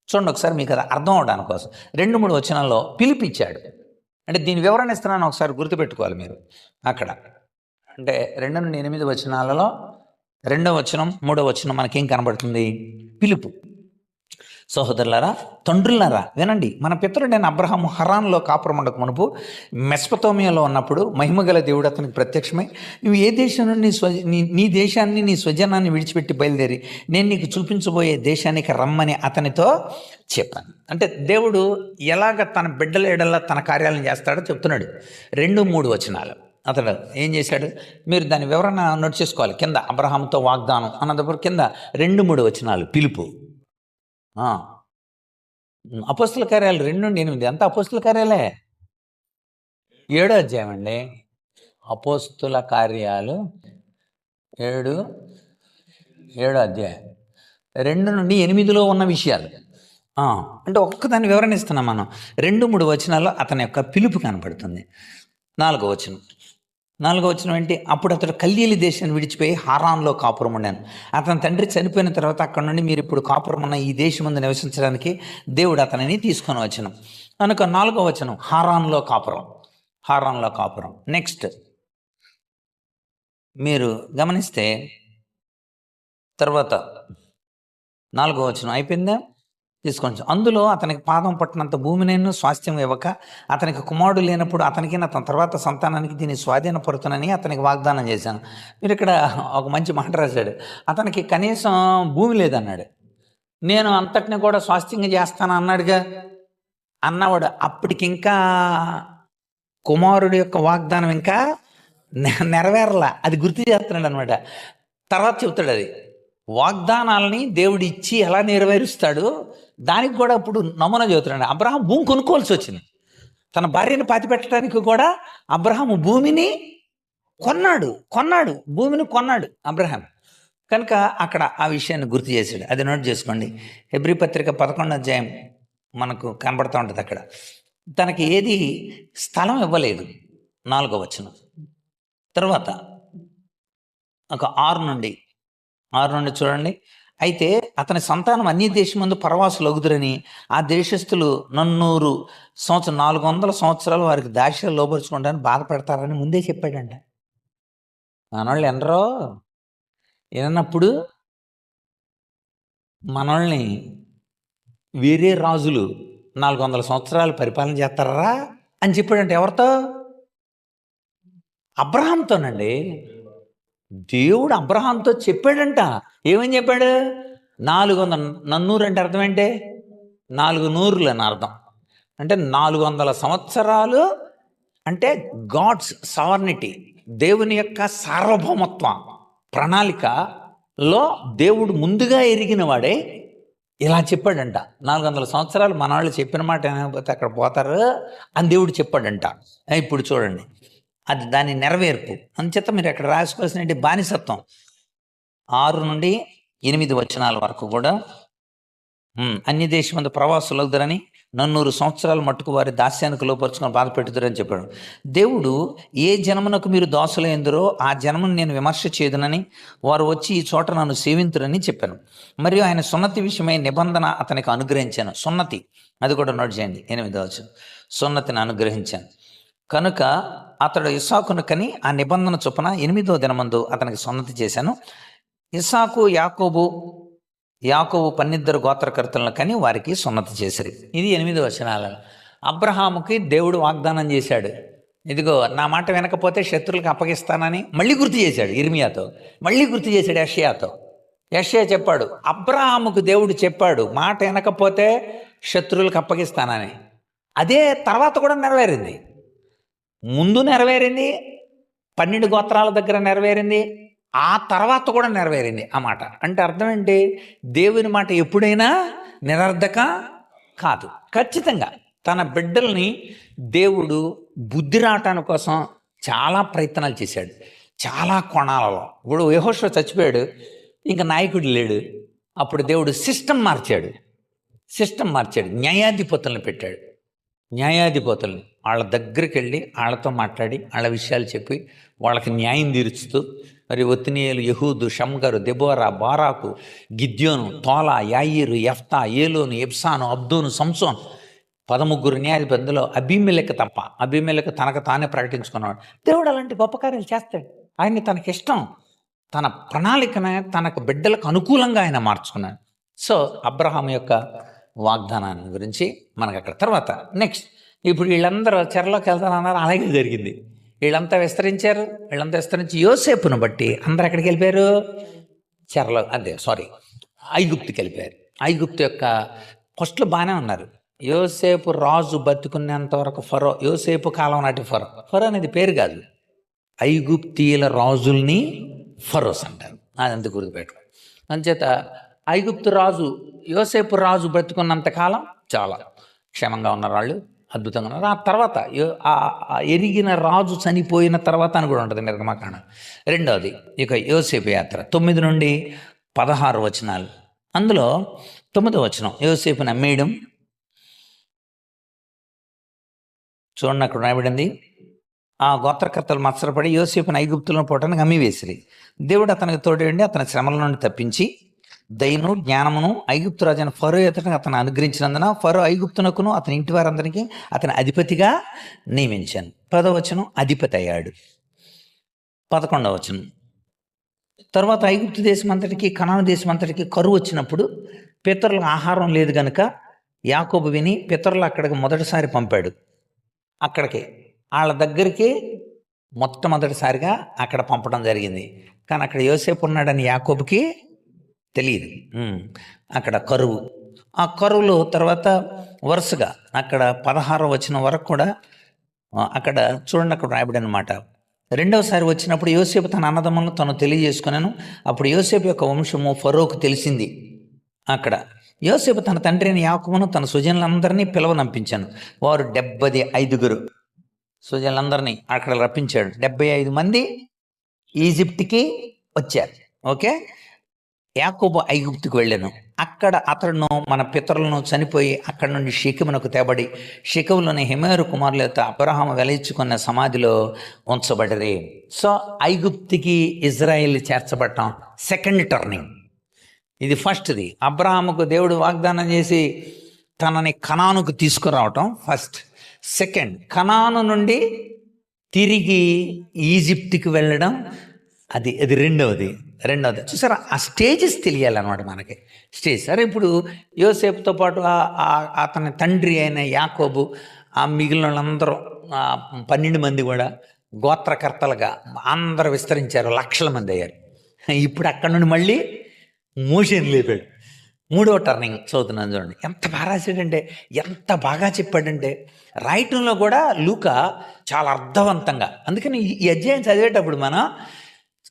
చూడండి ఒకసారి, మీకు అది అర్థం అవడానికి కోసం. 2-3 వచనాల్లో పిలిపించాడు. అంటే దీని వివరణ ఇస్తున్నాను, ఒకసారి గుర్తుపెట్టుకోవాలి మీరు. అక్కడ అంటే 2-8 వచనాలలో 2వ వచనం 3వ వచనం మనకేం కనబడుతుంది? పిలుపు. సహోదరులారా, తండ్రులారా వినండి. మన పితరుడైన అబ్రహాము హరాన్లో కాపురముండక మునుపు మెస్పతోమియాలో ఉన్నప్పుడు మహిమగల దేవుడు అతనికి ప్రత్యక్షమై, నువ్వు ఏ దేశం నుండి నీ దేశాన్ని నీ స్వజనాన్ని విడిచిపెట్టి బయలుదేరి నేను నీకు చూపించబోయే దేశానికి రమ్మని అతనితో చెప్పాను. అంటే దేవుడు ఎలాగ తన బిడ్డల ఎడల తన కార్యాలను చేస్తాడో చెప్తున్నాడు. 2-3 వచనాలు. అతడు ఏం చేశాడు? మీరు దాని వివరణ నోట్ చేసుకోవాలి. కింద అబ్రహాముతో వాగ్దానం అన్నదప్పుడు కింద 2-3 వచనాలు పిలుపు. అపోస్తుల కార్యాలు 2-8 అంతా అపోస్తుల కార్యాలే. 7వ అధ్యాయం అండి. అపోస్తుల కార్యాలు 7వ అధ్యాయం 2-8లో ఉన్న విషయాలు. అంటే ఒక్కదాన్ని వివరణ ఇస్తున్నాం మనం. 2-3 వచనాల్లో అతని యొక్క పిలుపు కనపడుతుంది. 4వ వచనం ఏంటి? అప్పుడు అతడు కల్దీయుల దేశాన్ని విడిచిపోయి హారాన్లో కాపురం ఉండాను. అతని తండ్రి చనిపోయిన తర్వాత అక్కడ నుండి మీరు ఇప్పుడు కాపురం ఉన్న ఈ దేశం ముందు నివసించడానికి దేవుడు అతనిని తీసుకొని వచ్చాను కనుక 4వ వచనం హారాన్లో కాపురం. నెక్స్ట్ మీరు గమనిస్తే తర్వాత 4వ వచనం అయిపోయిందా? తీసుకొని అందులో అతనికి పాదం పట్టినంత భూమిని స్వాస్థ్యం ఇవ్వక అతనికి కుమారుడు లేనప్పుడు అతనికి నా తర్వాత సంతానానికి దీన్ని స్వాధీనపరుతునని అతనికి వాగ్దానం చేశాను. మీరు ఇక్కడ ఒక మంచి మాట రాశాడు. అతనికి కనీసం భూమి లేదన్నాడు. నేను అంతటిని కూడా స్వాస్థ్యంగా చేస్తాను అన్నాడుగా. అన్నవాడు అప్పటికి ఇంకా కుమారుడు యొక్క వాగ్దానం ఇంకా నెరవేరలా. అది గుర్తు చేస్తున్నాడు అనమాట. తర్వాత చెబుతాడు అది వాగ్దానాలని దేవుడు ఇచ్చి ఎలా నెరవేరుస్తాడు దానికి కూడా ఇప్పుడు నమూనా చెబుతున్నాడు. అబ్రహాం భూమి కొనుక్కోవాల్సి వచ్చింది. తన భార్యను పాతిపెట్టడానికి కూడా అబ్రహాము భూమిని కొన్నాడు భూమిని కొన్నాడు అబ్రహాం. కనుక అక్కడ ఆ విషయాన్ని గుర్తు చేశాడు. అది నోట్ చేసుకోండి. హెబ్రీ పత్రిక 11వ అధ్యాయం మనకు కనబడుతూ ఉంటుంది. అక్కడ తనకి ఏది స్థలం ఇవ్వలేదు. 4వ వచనం తర్వాత ఒక 6 నుండి చూడండి. అయితే అతని సంతానం అన్ని దేశమందు పరవాసులు అగుదురని ఆ దేశస్థులు 400 సంవత్సరాలు వారికి దాస్యాలు లోపరుచుకుంటారని బాధపడతారని ముందే చెప్పాడంట. మనోళ్ళు ఎనరో ఏనప్పుడు మనల్ని వేరే రాజులు 400 సంవత్సరాలు పరిపాలన చేస్తారా అని చెప్పాడంట. ఎవరితో? అబ్రహాంతోనండి. దేవుడు అబ్రహాంతో చెప్పాడంట. ఏమని చెప్పాడు? 400 అంటే అర్థం ఏంటి? 400 అని అర్థం. అంటే 400 సంవత్సరాలు అంటే గాడ్స్ సావర్నిటీ, దేవుని యొక్క సార్వభౌమత్వ ప్రణాళికలో దేవుడు ముందుగా ఎరిగిన వాడే ఇలా చెప్పాడంట. 400 సంవత్సరాలు మన వాళ్ళు చెప్పిన మాట ఏమైపోతే అక్కడ పోతారు అని దేవుడు చెప్పాడంట. ఇప్పుడు చూడండి, అది దాని నెరవేర్పు. అంచేత మీరు అక్కడ రాసుకోవాల్సిన బానిసత్వం 6-8 వచనాల వరకు కూడా అన్ని దేశమందు ప్రవాసులు అవుతారని 400 సంవత్సరాలు మట్టుకు వారి దాస్యానికి లోపరుచుకొని బాధ పెట్టుతారని చెప్పాడు. దేవుడు ఏ జనమునకు మీరు దాసులు ఎందురో ఆ జనమును నేను విమర్శ చేయదునని వారు వచ్చి ఈ చోట నన్ను సేవింతురని చెప్పాను. మరియు ఆయన సున్నతి విషయమై నిబంధన అతనికి అనుగ్రహించాను. సున్నతి అది కూడా నోట్ చేయండి. 8వ వచనం సున్నతిని అనుగ్రహించాను. కనుక అతడు ఇస్సాకును కని ఆ నిబంధన చొప్పున 8వ దినమందు అతనికి సున్నతి చేశాను. ఇస్సాకు యాకోబు 12 గోత్రకర్తలను కని వారికి సున్నతి చేశారు. ఇది 8 వచనాలు. అబ్రహాముకి దేవుడు వాగ్దానం చేశాడు. ఇదిగో నా మాట వినకపోతే శత్రువులకు అప్పగిస్తానని మళ్ళీ గుర్తు చేశాడు. ఇర్మియాతో మళ్ళీ గుర్తు చేశాడు. యెషయా చెప్పాడు. అబ్రహాముకు దేవుడు చెప్పాడు మాట వినకపోతే శత్రువులకు అప్పగిస్తానని. అదే తర్వాత కూడా నెరవేరింది. ముందు నెరవేరింది, 12 గోత్రాల దగ్గర నెరవేరింది, ఆ తర్వాత కూడా నెరవేరింది ఆ మాట. అంటే అర్థం ఏంటి? దేవుని మాట ఎప్పుడైనా నిరర్ధక కాదు. ఖచ్చితంగా తన బిడ్డల్ని దేవుడు బుద్ధి రావటానికి కోసం చాలా ప్రయత్నాలు చేశాడు. చాలా కోణాలలో. ఇప్పుడు యెహోషువ చచ్చిపోయాడు, ఇంకా నాయకుడు లేడు. అప్పుడు దేవుడు సిస్టమ్ మార్చాడు. న్యాయాధిపతులను పెట్టాడు. న్యాయాధిపతుల్ని వాళ్ళ దగ్గరికి వెళ్ళి వాళ్ళతో మాట్లాడి వాళ్ళ విషయాలు చెప్పి వాళ్ళకి న్యాయం తీరుస్తూ, మరి ఒత్నియేలు, యెహూదు, షమ్గరు, దెబోరా, బారాకు, గిద్యోను, తోలా, యాయీరు, యెఫ్తా, ఏలోను, ఎబ్సాను, అబ్దోను, సంసోన్ 13 న్యాయాధిపతుల్లో అబీమెలెకు తప్ప. అబీమెలెకు తనకు తానే ప్రకటించుకున్నాడు. దేవుడు అలాంటి గొప్ప కార్యాలు చేస్తాడు. ఆయన్ని తనకిష్టం, తన ప్రణాళికను తనకు బిడ్డలకు అనుకూలంగా ఆయన మార్చుకున్నాడు. సో అబ్రహాం యొక్క వాగ్దానాన్ని గురించి మనకు అక్కడ తర్వాత నెక్స్ట్ ఇప్పుడు వీళ్ళందరూ చెరలోకి వెళ్తారన్నారు, అలాగే జరిగింది. వీళ్ళంతా విస్తరించారు, వీళ్ళంతా విస్తరించి యోసేపును బట్టి అందరు ఎక్కడికి వెళ్ళిపోయారు, చెరలో ఐగుప్తుకి వెళ్ళిపోయారు. ఐగుప్తు యొక్క ఫస్ట్లో బాగానే ఉన్నారు. యోసేపు రాజు బతుకునేంత వరకు ఫరో, యోసేపు కాలం నాటి ఫరో అనేది పేరు కాదు, ఐగుప్తీయుల రాజుల్ని ఫరోస్ అంటారు. అదంతా గుర్తుపెట్టుకో. అంచేత ఐగుప్తు రాజు యోసేపు రాజు బ్రతుకున్నంతకాలం చాలా క్షేమంగా ఉన్నారు, వాళ్ళు అద్భుతంగా ఉన్నారు. ఆ తర్వాత ఎరిగిన రాజు చనిపోయిన తర్వాత అని కూడా ఉంటుంది నిర్గమకాండం. రెండవది ఇక యోసేపు యాత్ర 9 నుండి 16 వచనాలు. అందులో 9వ వచనం యోసేపుని అమ్మేయడం చూడండి, అక్కడ రాయబడింది. ఆ గోత్రకర్తలు మత్సరపడి యోసేపుని ఐగుప్తులను పోవటానికి అమ్మివేసిరి. దేవుడు అతనికి తోడేండి అతని శ్రమల నుండి తప్పించి దయను జ్ఞానమును ఐగుప్తు రాజైన ఫరో ఎదుటకు అతను అనుగ్రహించినందున ఫరో ఐగుప్తునకును అతని ఇంటి వారందరికీ అతని అధిపతిగా నియమించాను. 10వ వచనం అధిపతి అయ్యాడు. 11వ వచనం తర్వాత ఐగుప్తు దేశం అంతటికి కనాను దేశం అంతటికి కరువు వచ్చినప్పుడు పితరులకు ఆహారం లేదు గనుక యాకోబు విని పితరులు అక్కడికి మొదటిసారి పంపాడు. అక్కడికి వాళ్ళ దగ్గరికి మొట్టమొదటిసారిగా అక్కడ పంపడం జరిగింది. కానీ అక్కడ యోసేపు ఉన్నాడని యాకోబుకి తెలియదు. అక్కడ కరువు, ఆ కరువులో తర్వాత వరుసగా అక్కడ 16వ వచనం వరకు కూడా అక్కడ చూడండి, అక్కడ రాయబడి అనమాట. రెండవసారి వచ్చినప్పుడు యోసేపు తన అన్నదమ్ములను తను తెలియజేసుకున్నాను. అప్పుడు యోసేపు యొక్క వంశము ఫరోకు తెలిసింది. అక్కడ యోసేపు తన తండ్రి అయిన యాకోబును తన సుజనులందరినీ పిలవనంపించాను. వారు 75 సుజనులందరినీ అక్కడ రప్పించాడు. 75 మంది ఈజిప్ట్కి వచ్చారు. ఓకే, యాకోబు ఐగుప్తుకు వెళ్ళాను. అక్కడ అతడును మన పితరులను చనిపోయి అక్కడ నుండి షెకెమునకు తేబడి షెకెములోని హెమేరు కుమారులతో అబ్రహాము వెలయించుకున్న సమాధిలో ఉంచబడిరి. సో ఐగుప్తుకి ఇజ్రాయేల్ చేర్చబడటం సెకండ్ టర్నింగ్. ఇది ఫస్ట్ది. అబ్రహాముకు దేవుడు వాగ్దానం చేసి తనని కనానుకు తీసుకురావటం ఫస్ట్. సెకండ్, కనాను నుండి తిరిగి ఈజిప్ట్కి వెళ్ళడం అది రెండవది. చూసారా, ఆ స్టేజెస్ తెలియాలన్నమాట మనకి. సరే ఇప్పుడు యోసేపుతో పాటు అతని తండ్రి అయిన యాకోబు, ఆ మిగిలిన వాళ్ళందరూ 12 మంది కూడా గోత్రకర్తలుగా అందరూ విస్తరించారు, లక్షల మంది అయ్యారు. ఇప్పుడు అక్కడ నుండి మళ్ళీ మోషేని లేపాడు. 3వ టర్నింగ్ చదువుతున్నాను చూడండి. ఎంత బాగా రాశాడంటే, ఎంత బాగా చెప్పాడంటే, రాయటంలో కూడా లూకా చాలా అర్థవంతంగా. అందుకని ఈ అధ్యాయం చదివేటప్పుడు మనం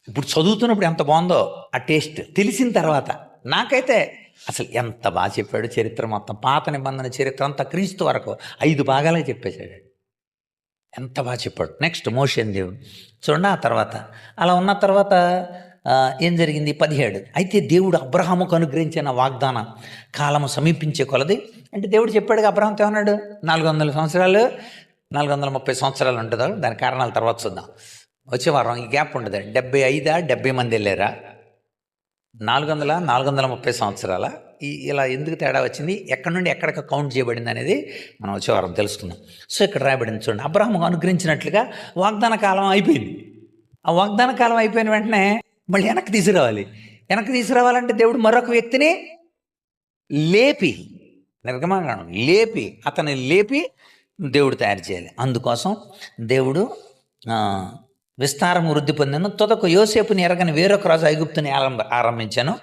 ఇప్పుడు చదువుతున్నప్పుడు ఎంత బాగుందో ఆ టేస్ట్ తెలిసిన తర్వాత నాకైతే అసలు ఎంత బాగా చెప్పాడు. చరిత్ర మొత్తం, పాత నిబంధన చరిత్ర అంతా క్రీస్తు వరకు 5 భాగాలుగా చెప్పేశాడు. ఎంత బాగా చెప్పాడు. నెక్స్ట్ మోషే దేవుడు చూడండి. ఆ తర్వాత అలా ఉన్న తర్వాత ఏం జరిగింది? 17 అయితే దేవుడు అబ్రహాముకు అనుగ్రహించిన వాగ్దాన కాలము సమీపించే కొలది, అంటే దేవుడు చెప్పాడుగా అబ్రహాంతో ఏమన్నాడు, 400 సంవత్సరాలు 430 సంవత్సరాలు ఉంటుందో. దాని కారణాల తర్వాత చూద్దాం. వచ్చే వారం ఈ గ్యాప్ ఉండదు. 75 మంది వెళ్ళారా, 430 సంవత్సరాల ఇలా ఎందుకు తేడా వచ్చింది, ఎక్కడి నుండి ఎక్కడికి కౌంట్ చేయబడింది అనేది మనం వచ్చే వారం తెలుసుకుందాం. సో ఇక్కడ రాయబడింది చూడండి, అబ్రహాముకు అనుగ్రహించినట్లుగా వాగ్దాన కాలం అయిపోయింది. ఆ వాగ్దాన కాలం అయిపోయిన వెంటనే మళ్ళీ వెనక్కి తీసుకురావాలంటే దేవుడు మరొక వ్యక్తిని నిర్గమకాండం అతన్ని లేపి దేవుడు తయారు చేయాలి. అందుకోసం దేవుడు విస్తారం వృద్ధి పొందాను. తొదకు యోసేపుని ఎరగని వేరొక రాజు ఐగుప్తుని ఆరంభించాను.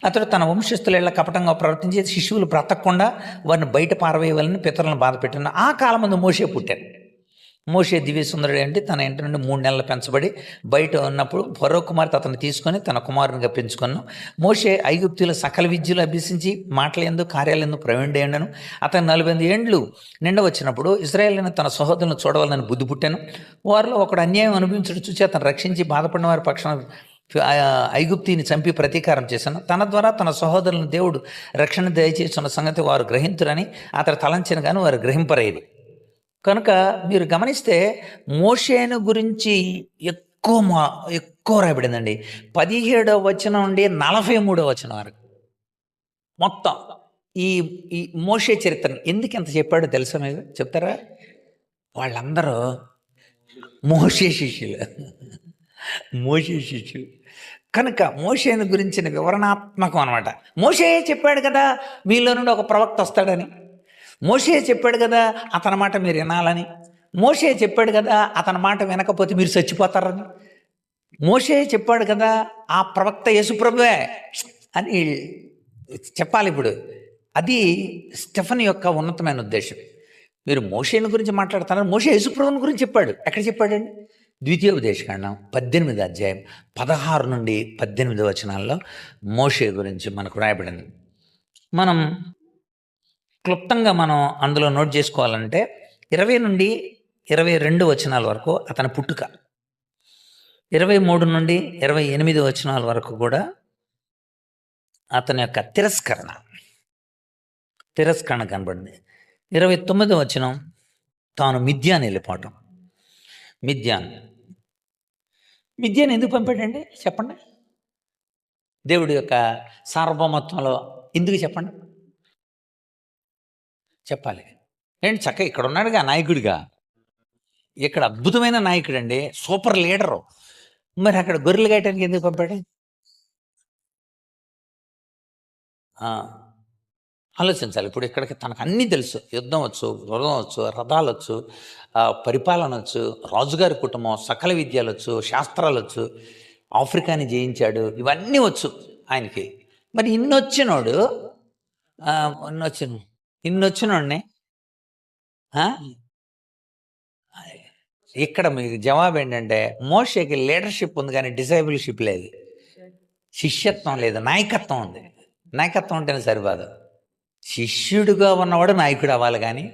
అతడు తన వంశస్థుల ఇళ్ళ కపటంగా ప్రవర్తించి శిశువులు బ్రతకకుండా వారిని బయట పారవేయాలని పితరులను బాధ పెట్టాను. ఆ కాలం ముందు మోషే పుట్టాడు. మోషే దివ్య సుందరుడు అంటే తన ఇంటి నుండి 3 నెలలు పెంచబడి బయట ఉన్నప్పుడు ఫరో కుమార్తె అతను తీసుకొని తన కుమారునిగా పెంచుకున్నాను. మోషే ఐగుప్తుల సకల విద్యలు అభ్యసించి మాటలందు కార్యాలందు ప్రవీణుడైండను. అతను 48 ఏండ్లు నిండ వచ్చినప్పుడు ఇశ్రాయేలును తన సహోదరులను చూడవాలని బుద్ధి పుట్టాను. వారిలో ఒకడు అన్యాయం అనుభవించడం చూసి అతను రక్షించి బాధపడిన వారి పక్షాన ఐగుప్తిని చంపి ప్రతీకారం చేశాను. తన ద్వారా తన సహోదరులను దేవుడు రక్షణ దయచేస్తున్న సంగతి వారు గ్రహింతురని అతను తలంచిన కానీ వారు గ్రహింపరేది. కనుక మీరు గమనిస్తే మోషేను గురించి ఎక్కువ రాయబడిందండి. 17వ వచనం నుండి 43వ వచనం వరకు మొత్తం ఈ మోషే చరిత్రను ఎందుకు ఎంత చెప్పాడో తెలుసా మీరు చెప్తారా? వాళ్ళందరూ మోషే శిష్యులు. మోషే శిష్యులు కనుక మోషేని గురించిన వివరణాత్మకం అనమాట. మోషే చెప్పాడు కదా మీలో నుండి ఒక ప్రవక్త వస్తాడని. మోషే చెప్పాడు కదా అతని మాట మీరు వినాలని. మోషే చెప్పాడు కదా అతని మాట వినకపోతే మీరు చచ్చిపోతారని. మోషే చెప్పాడు కదా ఆ ప్రవక్త యేసుప్రభువే అని చెప్పాలి ఇప్పుడు. అది స్టెఫన్ యొక్క ఉన్నతమైన ఉద్దేశం. మీరు మోషేని గురించి మాట్లాడుతున్నారు, మోషే యేసుప్రభుని గురించి చెప్పాడు. ఎక్కడ చెప్పాడండి? ద్వితీయోపదేశకాండం 18వ అధ్యాయం 16 నుండి 18 వచనాల్లో మోషే గురించి మనకు రాయబడింది. మనం క్లుప్తంగా మనం అందులో నోట్ చేసుకోవాలంటే 20 నుండి 22 వచనాల వరకు అతని పుట్టుక, 23 నుండి 28 వచనాల వరకు కూడా అతని యొక్క తిరస్కరణ కనబడింది. 29 వచనం తాను మిద్యాన్ వెళ్ళిపోవటం. మిద్యాన్ ఎందుకు పంపాడండి చెప్పండి? దేవుడి యొక్క సార్వభౌమత్వంలో ఎందుకు చెప్పండి? చెప్పాలి ఏంటి? చక్కగా ఇక్కడ ఉన్నాడుగా నాయకుడిగా, ఇక్కడ అద్భుతమైన నాయకుడు అండి, సూపర్ లీడరు. మరి అక్కడ గొర్రెలు గాయటానికి ఎందుకు పంపాడు? ఆలోచించాలి. ఇప్పుడు ఇక్కడికి తనకు అన్నీ తెలుసు. యుద్ధం వచ్చు, గుర్రం వచ్చు, రథాలు వచ్చు, పరిపాలన వచ్చు, రాజుగారి కుటుంబం, సకల విద్యలు వచ్చు, శాస్త్రాలు వచ్చు, ఆఫ్రికాని జయించాడు, ఇవన్నీ వచ్చు ఆయనకి. మరి ఇన్నొచ్చినోడు ఇన్నొచ్చినోడిని ఇక్కడ మీకు జవాబు ఏంటంటే మోషేకి లీడర్షిప్ ఉంది కానీ డిసైబుల్షిప్ లేదు, శిష్యత్వం లేదు, నాయకత్వం ఉంది. నాయకత్వం ఉంటేనే సరిపోదు. శిష్యుడిగా ఉన్నవాడు నాయకుడు అవ్వాలి కానీ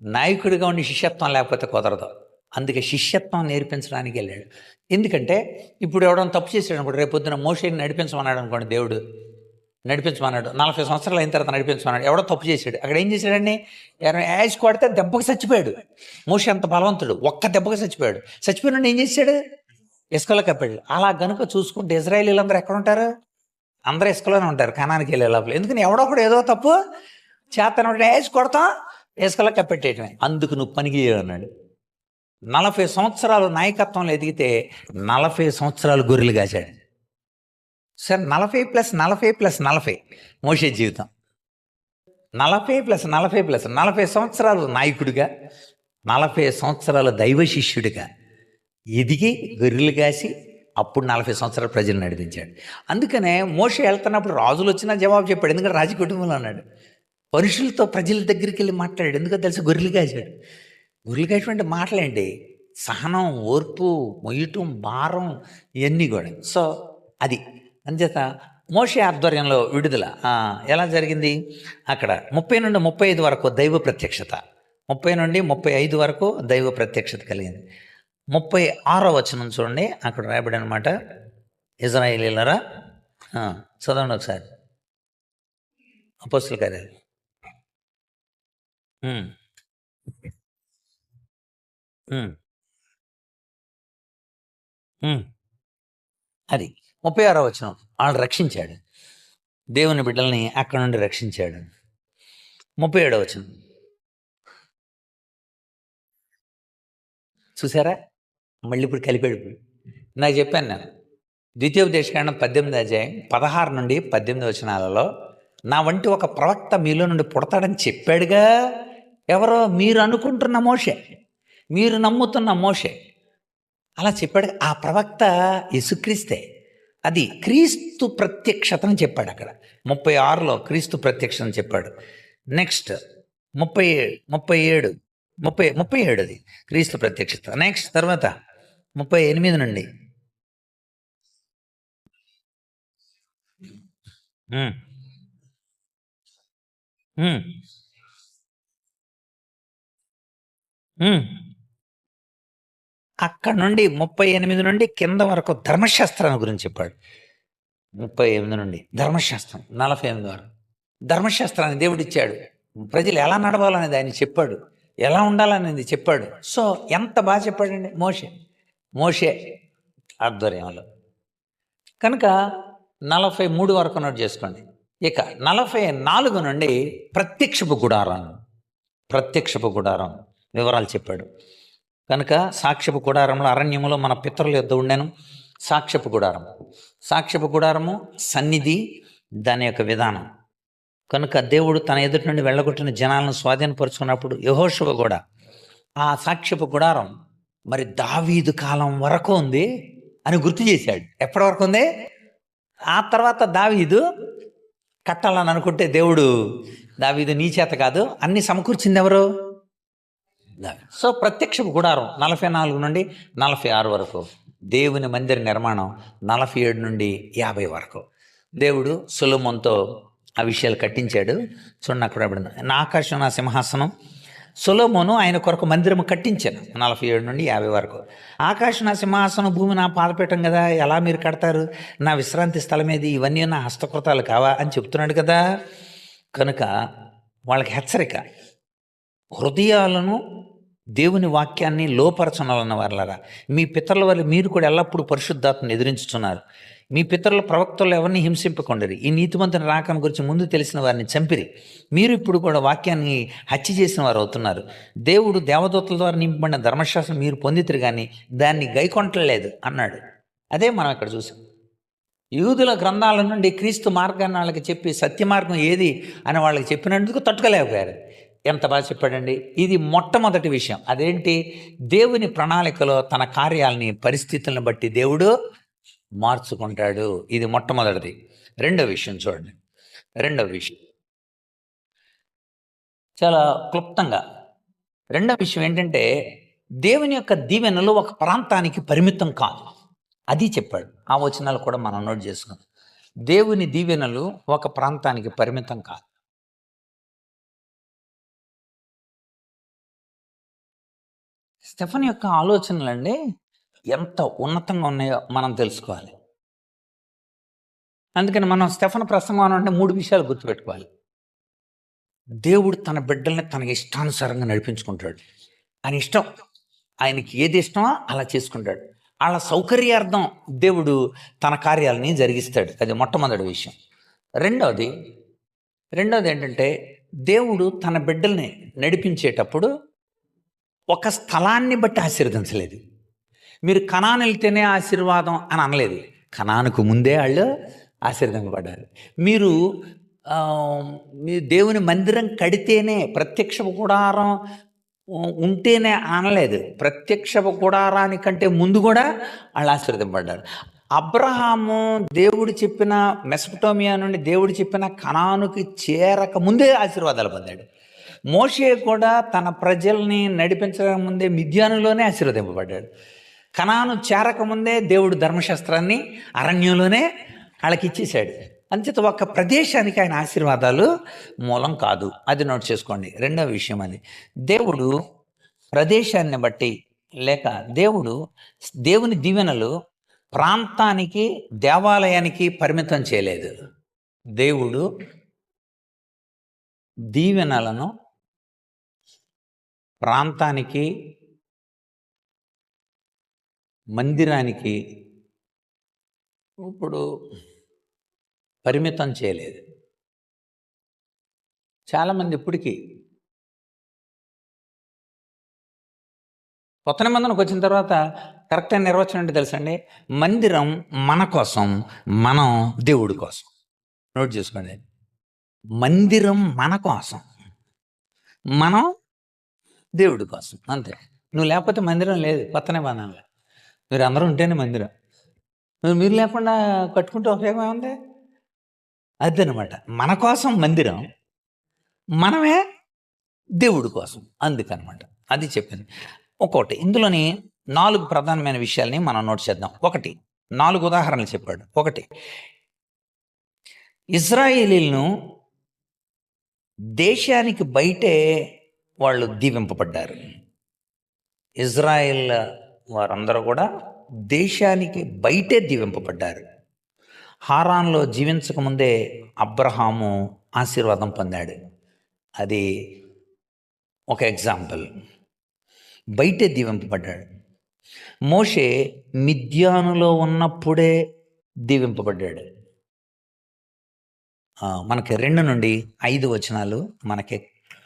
నాయకుడిగా ఉండి శిష్యత్వం లేకపోతే కుదరదు. అందుకే శిష్యత్వం నేర్పించడానికి వెళ్ళాడు. ఎందుకంటే ఇప్పుడు ఎవడన్నా తప్పు చేసాడు అనుకోండి, రేపు పొద్దున మోషేని నడిపించమన్నాడు అనుకోండి, దేవుడు నడిపించమన్నాడు, 40 సంవత్సరాలు అయిన తర్వాత నడిపించమన్నాడు. ఎవడో తప్పు చేశాడు, అక్కడ ఏం చేశాడండి? యాజ్ కొడితే దెబ్బకి చచ్చిపోయాడు. మోషే అంత బలవంతుడు, ఒక్క దెబ్బకి చచ్చిపోయాడు. చచ్చిపోయిన ఏం చేశాడు? ఇసుకలో కప్పాడు. అలా గనుక చూసుకుంటే ఇజ్రాయేలీలందరూ ఎక్కడ ఉంటారు? అందరూ ఇసుకలోనే ఉంటారు కనానికి వెళ్ళే లోపల. ఎందుకని ఎవడొకడు ఏదో తప్పు చేతన వేసి కొడతాం, ఇసుకలో కప్పెట్టేయటమే. అందుకు నువ్వు పనికి అన్నాడు. 40 సంవత్సరాలు నాయకత్వంలో ఎదిగితే 40 సంవత్సరాలు గొర్రెలు కాచాడు. సరే 40 + 40 + 40 మోషే జీవితం. 40 + 40 + 40 సంవత్సరాలు నాయకుడిగా, 40 సంవత్సరాలు దైవ శిష్యుడిగా ఎదిగి గొర్రెలు కాసి అప్పుడు 40 సంవత్సరాలు ప్రజలు నడిపించాడు. అందుకనే మోషే వెళ్తున్నప్పుడు రాజులు వచ్చినా జవాబు చెప్పాడు, ఎందుకంటే రాజు కుటుంబంలో ఉన్నాడు. పరుషులతో ప్రజల దగ్గరికి వెళ్ళి మాట్లాడాడు, ఎందుకో తెలుసు? గొర్రెలు కాచాడు. గొర్రెలు కాసినటువంటి మాటలేండి, సహనం, ఓర్పు, మొయ్యటం, భారం, ఇవన్నీ కూడా. సో అది అంచేత మోషే ఆధ్వర్యంలో విడుదల ఎలా జరిగింది? అక్కడ 30 నుండి 35 వరకు దైవ ప్రత్యక్షత, 30 నుండి 35 వరకు దైవ ప్రత్యక్షత కలిగింది. 36వ వచనం చూడండి, అక్కడ రాయబడి అనమాట. ఇజ్రాయేలీయులారా చదవండి ఒకసారి, అపోస్తలుల కార్యాలు. అది 36వ వచనం. వాళ్ళు రక్షించాడు, దేవుని బిడ్డల్ని అక్కడ నుండి రక్షించాడు. 37వ వచనం చూసారా? మళ్ళీ ఇప్పుడు కలిపాడు. నాకు చెప్పాను నేను, ద్వితీయోపదేశకాండం 18వ అధ్యాయం 16 నుండి 18 వచనాలలో నా వంటి ఒక ప్రవక్త మీలో నుండి పుడతాడని చెప్పాడుగా. ఎవరో? మీరు అనుకుంటున్న మోషే, మీరు నమ్ముతున్న మోషే అలా చెప్పాడు. ఆ ప్రవక్త యేసుక్రీస్తే. అది క్రీస్తు ప్రత్యక్షతని చెప్పాడు అక్కడ 36లో క్రీస్తు ప్రత్యక్షతని చెప్పాడు. నెక్స్ట్ 37 అది క్రీస్తు ప్రత్యక్షత. నెక్స్ట్ తర్వాత 38 నుండి అక్కడ నుండి 38 నుండి కింద వరకు ధర్మశాస్త్రాన్ని గురించి చెప్పాడు. 38 నుండి ధర్మశాస్త్రం 48 వరకు ధర్మశాస్త్రాన్ని దేవుడిచ్చాడు. ప్రజలు ఎలా నడవాలనేది ఆయన చెప్పాడు, ఎలా ఉండాలనేది చెప్పాడు. సో ఎంత బాగా చెప్పాడండి మోషే ఆధ్వర్యంలో. కనుక 43 వరకు నోట్ చేసుకోండి. ఇక 44 నుండి ప్రత్యక్షపు గుడారం వివరాలు చెప్పాడు. కనుక సాక్ష్యపు గుడారంలో అరణ్యములో మన పితరుల యొద్ద ఉండెను, సాక్ష్యపు గుడారం. సాక్ష్యపు గుడారము, సన్నిధి, దాని యొక్క విధానం. కనుక దేవుడు తన ఎదుటి నుండి వెళ్ళగొట్టిన జనాలను స్వాధీనపరుచుకున్నప్పుడు యెహోషువ కూడా ఆ సాక్ష్యపు గుడారం మరి దావీదు కాలం వరకు ఉంది అని గుర్తు చేశాడు. ఎప్పటి వరకు ఉంది? ఆ తర్వాత దావీదు కట్టాలని అనుకుంటే దేవుడు, దావీదు నీ చేత కాదు, అన్ని సమకూర్చింది ఎవరు? దావీదు. సో ప్రత్యక్షపు గుడారం 44 నుండి 46 వరకు, దేవుని మందిర నిర్మాణం 47 నుండి 50 వరకు. దేవుడు సొలొమోనుతో ఆ విషయాలు కట్టించాడు. చూడండి అక్కడ రాయబడింది, నా ఆకాశం నా సింహాసనం. సొలొమోను ఆయన కొరకు మందిరము కట్టించాను 47 నుండి 50 వరకు. ఆకాశం నా సింహాసనం, భూమి నా పాదపీఠం కదా, ఎలా మీరు కడతారు? నా విశ్రాంతి స్థలం ఏది? ఇవన్నీ నా హస్తకృతాలు కావా అని చెప్తున్నాడు కదా. కనుక వాళ్ళకి హెచ్చరిక, హృదయాలను దేవుని వాక్యాన్ని లోపరచనాలన్న వారలారా, మీ పితరుల వల్ల మీరు కూడా ఎల్లప్పుడూ పరిశుద్ధాత్మను ఎదిరించుతున్నారు. మీ పితరుల ప్రవక్తలు ఎవరిని హింసింపకుండరు. ఈ నీతిమంతుని రాకను గురించి ముందు తెలిసిన వారిని చంపిరి. మీరు ఇప్పుడు కూడా వాక్యాన్ని హత్య చేసిన వారు అవుతున్నారు. దేవుడు దేవదూతల ద్వారా నింపబడిన ధర్మశాస్త్రం మీరు పొందితురు కానీ దాన్ని గైకొంటలేదు అన్నాడు. అదే మనం ఇక్కడ చూసాం. యూదుల గ్రంథాల నుండి క్రీస్తు మార్గాన్ని వాళ్ళకి చెప్పి సత్య మార్గం ఏది అని వాళ్ళకి చెప్పినందుకు తట్టుకోలేకపోయారు. ఎంత బాగా చెప్పాడండి. ఇది మొట్టమొదటి విషయం. అదేంటి? దేవుని ప్రణాళికలో తన కార్యాలని, పరిస్థితులను బట్టి దేవుడు మార్చుకుంటాడు. ఇది మొట్టమొదటిది. రెండవ విషయం చూడండి. రెండవ విషయం చాలా క్లుప్తంగా, రెండవ విషయం ఏంటంటే, దేవుని యొక్క దీవెనలు ఒక ప్రాంతానికి పరిమితం కాదు. అది చెప్పాడు. ఆ వచనాలు కూడా మనం నోట్ చేసుకున్నాం. దేవుని దీవెనలు ఒక ప్రాంతానికి పరిమితం కాదు. స్టెఫన్ యొక్క ఆలోచనలండి ఎంత ఉన్నతంగా ఉన్నాయో మనం తెలుసుకోవాలి. అందుకని మనం స్టెఫన్ ప్రసంగం అంటే 3 విషయాలు గుర్తుపెట్టుకోవాలి. దేవుడు తన బిడ్డల్ని తనకి ఇష్టానుసారంగా నడిపించుకుంటాడు. ఆయన ఇష్టం, ఆయనకి ఏది ఇష్టమో అలా చేసుకుంటాడు. వాళ్ళ సౌకర్యార్థం దేవుడు తన కార్యాలని జరిగిస్తాడు. అది మొట్టమొదటి విషయం. రెండవది ఏంటంటే, దేవుడు తన బిడ్డల్ని నడిపించేటప్పుడు ఒక స్థలాన్ని బట్టి ఆశీర్వదించలేదు. మీరు కనాను వెళ్తేనే ఆశీర్వాదం అని అనలేదు. కనానుకు ముందే వాళ్ళు ఆశీర్వదింపబడ్డారు. మీరు దేవుని మందిరం కడితేనే, ప్రత్యక్ష గుడారం ఉంటేనే అనలేదు. ప్రత్యక్ష గుడారానికంటే ముందు కూడా వాళ్ళు ఆశీర్వదింపబడ్డారు. అబ్రహాము దేవుడు చెప్పిన మెసొపొటేమియా నుండి దేవుడు చెప్పిన కనానుకి చేరక ముందే ఆశీర్వాదాలు పొందాడు. మోషే కూడా తన ప్రజల్ని నడిపించక ముందే మిద్యానులోనే ఆశీర్వదింపబడ్డాడు. కనాను చేరకముందే దేవుడు ధర్మశాస్త్రాన్ని అరణ్యంలోనే వాళ్ళకి ఇచ్చేశాడు. అంచేత ఒక ప్రదేశానికి ఆయన ఆశీర్వాదాలు మూలం కాదు. అది నోట్ చేసుకోండి. రెండవ విషయం అది, దేవుడు ప్రదేశాన్ని బట్టి లేక దేవుని దీవెనలు ప్రాంతానికి, దేవాలయానికి పరిమితం చేయలేదు. దేవుడు దీవెనలను ప్రాంతానికి, మందిరానికి ఇప్పుడు పరిమితం చేయలేదు. చాలామంది ఇప్పటికీ కొత్త నిబంధనకు వచ్చిన తర్వాత కరెక్ట్ అయిన నిర్వచనం అంటే తెలుసండి, మందిరం మన కోసం, మనం దేవుడి కోసం. నోట్ చేసుకోండి, మందిరం మన కోసం, మనం దేవుడి కోసం. అంతే. నువ్వు లేకపోతే మందిరం లేదు కొత్త నిబంధనలో. మీరు అందరూ ఉంటేనే మందిరం. మీరు లేకుండా కట్టుకుంటే ఉపయోగం ఏముంది? అదనమాట. మన కోసం మందిరం, మనమే దేవుడి కోసం. అందుకనమాట అది చెప్పింది. ఒక్కొక్కటి ఇందులోని 4 ప్రధానమైన విషయాల్ని మనం నోట్ చేద్దాం. 4 ఉదాహరణలు చెప్పాడు. 1, ఇశ్రాయేలీలను దేశానికి బయటే వాళ్ళు దీవింపబడ్డారు. ఇజ్రాయేల్ వారందరూ కూడా దేశానికి బయటే దీవింపబడ్డారు. హారాన్లో జీవించకముందే అబ్రహాము ఆశీర్వాదం పొందాడు. అది ఒక ఎగ్జాంపుల్. బయటే దీవింపబడ్డాడు. మోషే మిద్యానులో ఉన్నప్పుడే దీవింపబడ్డాడు. మనకి 2 నుండి 5 వచనాలు మనకి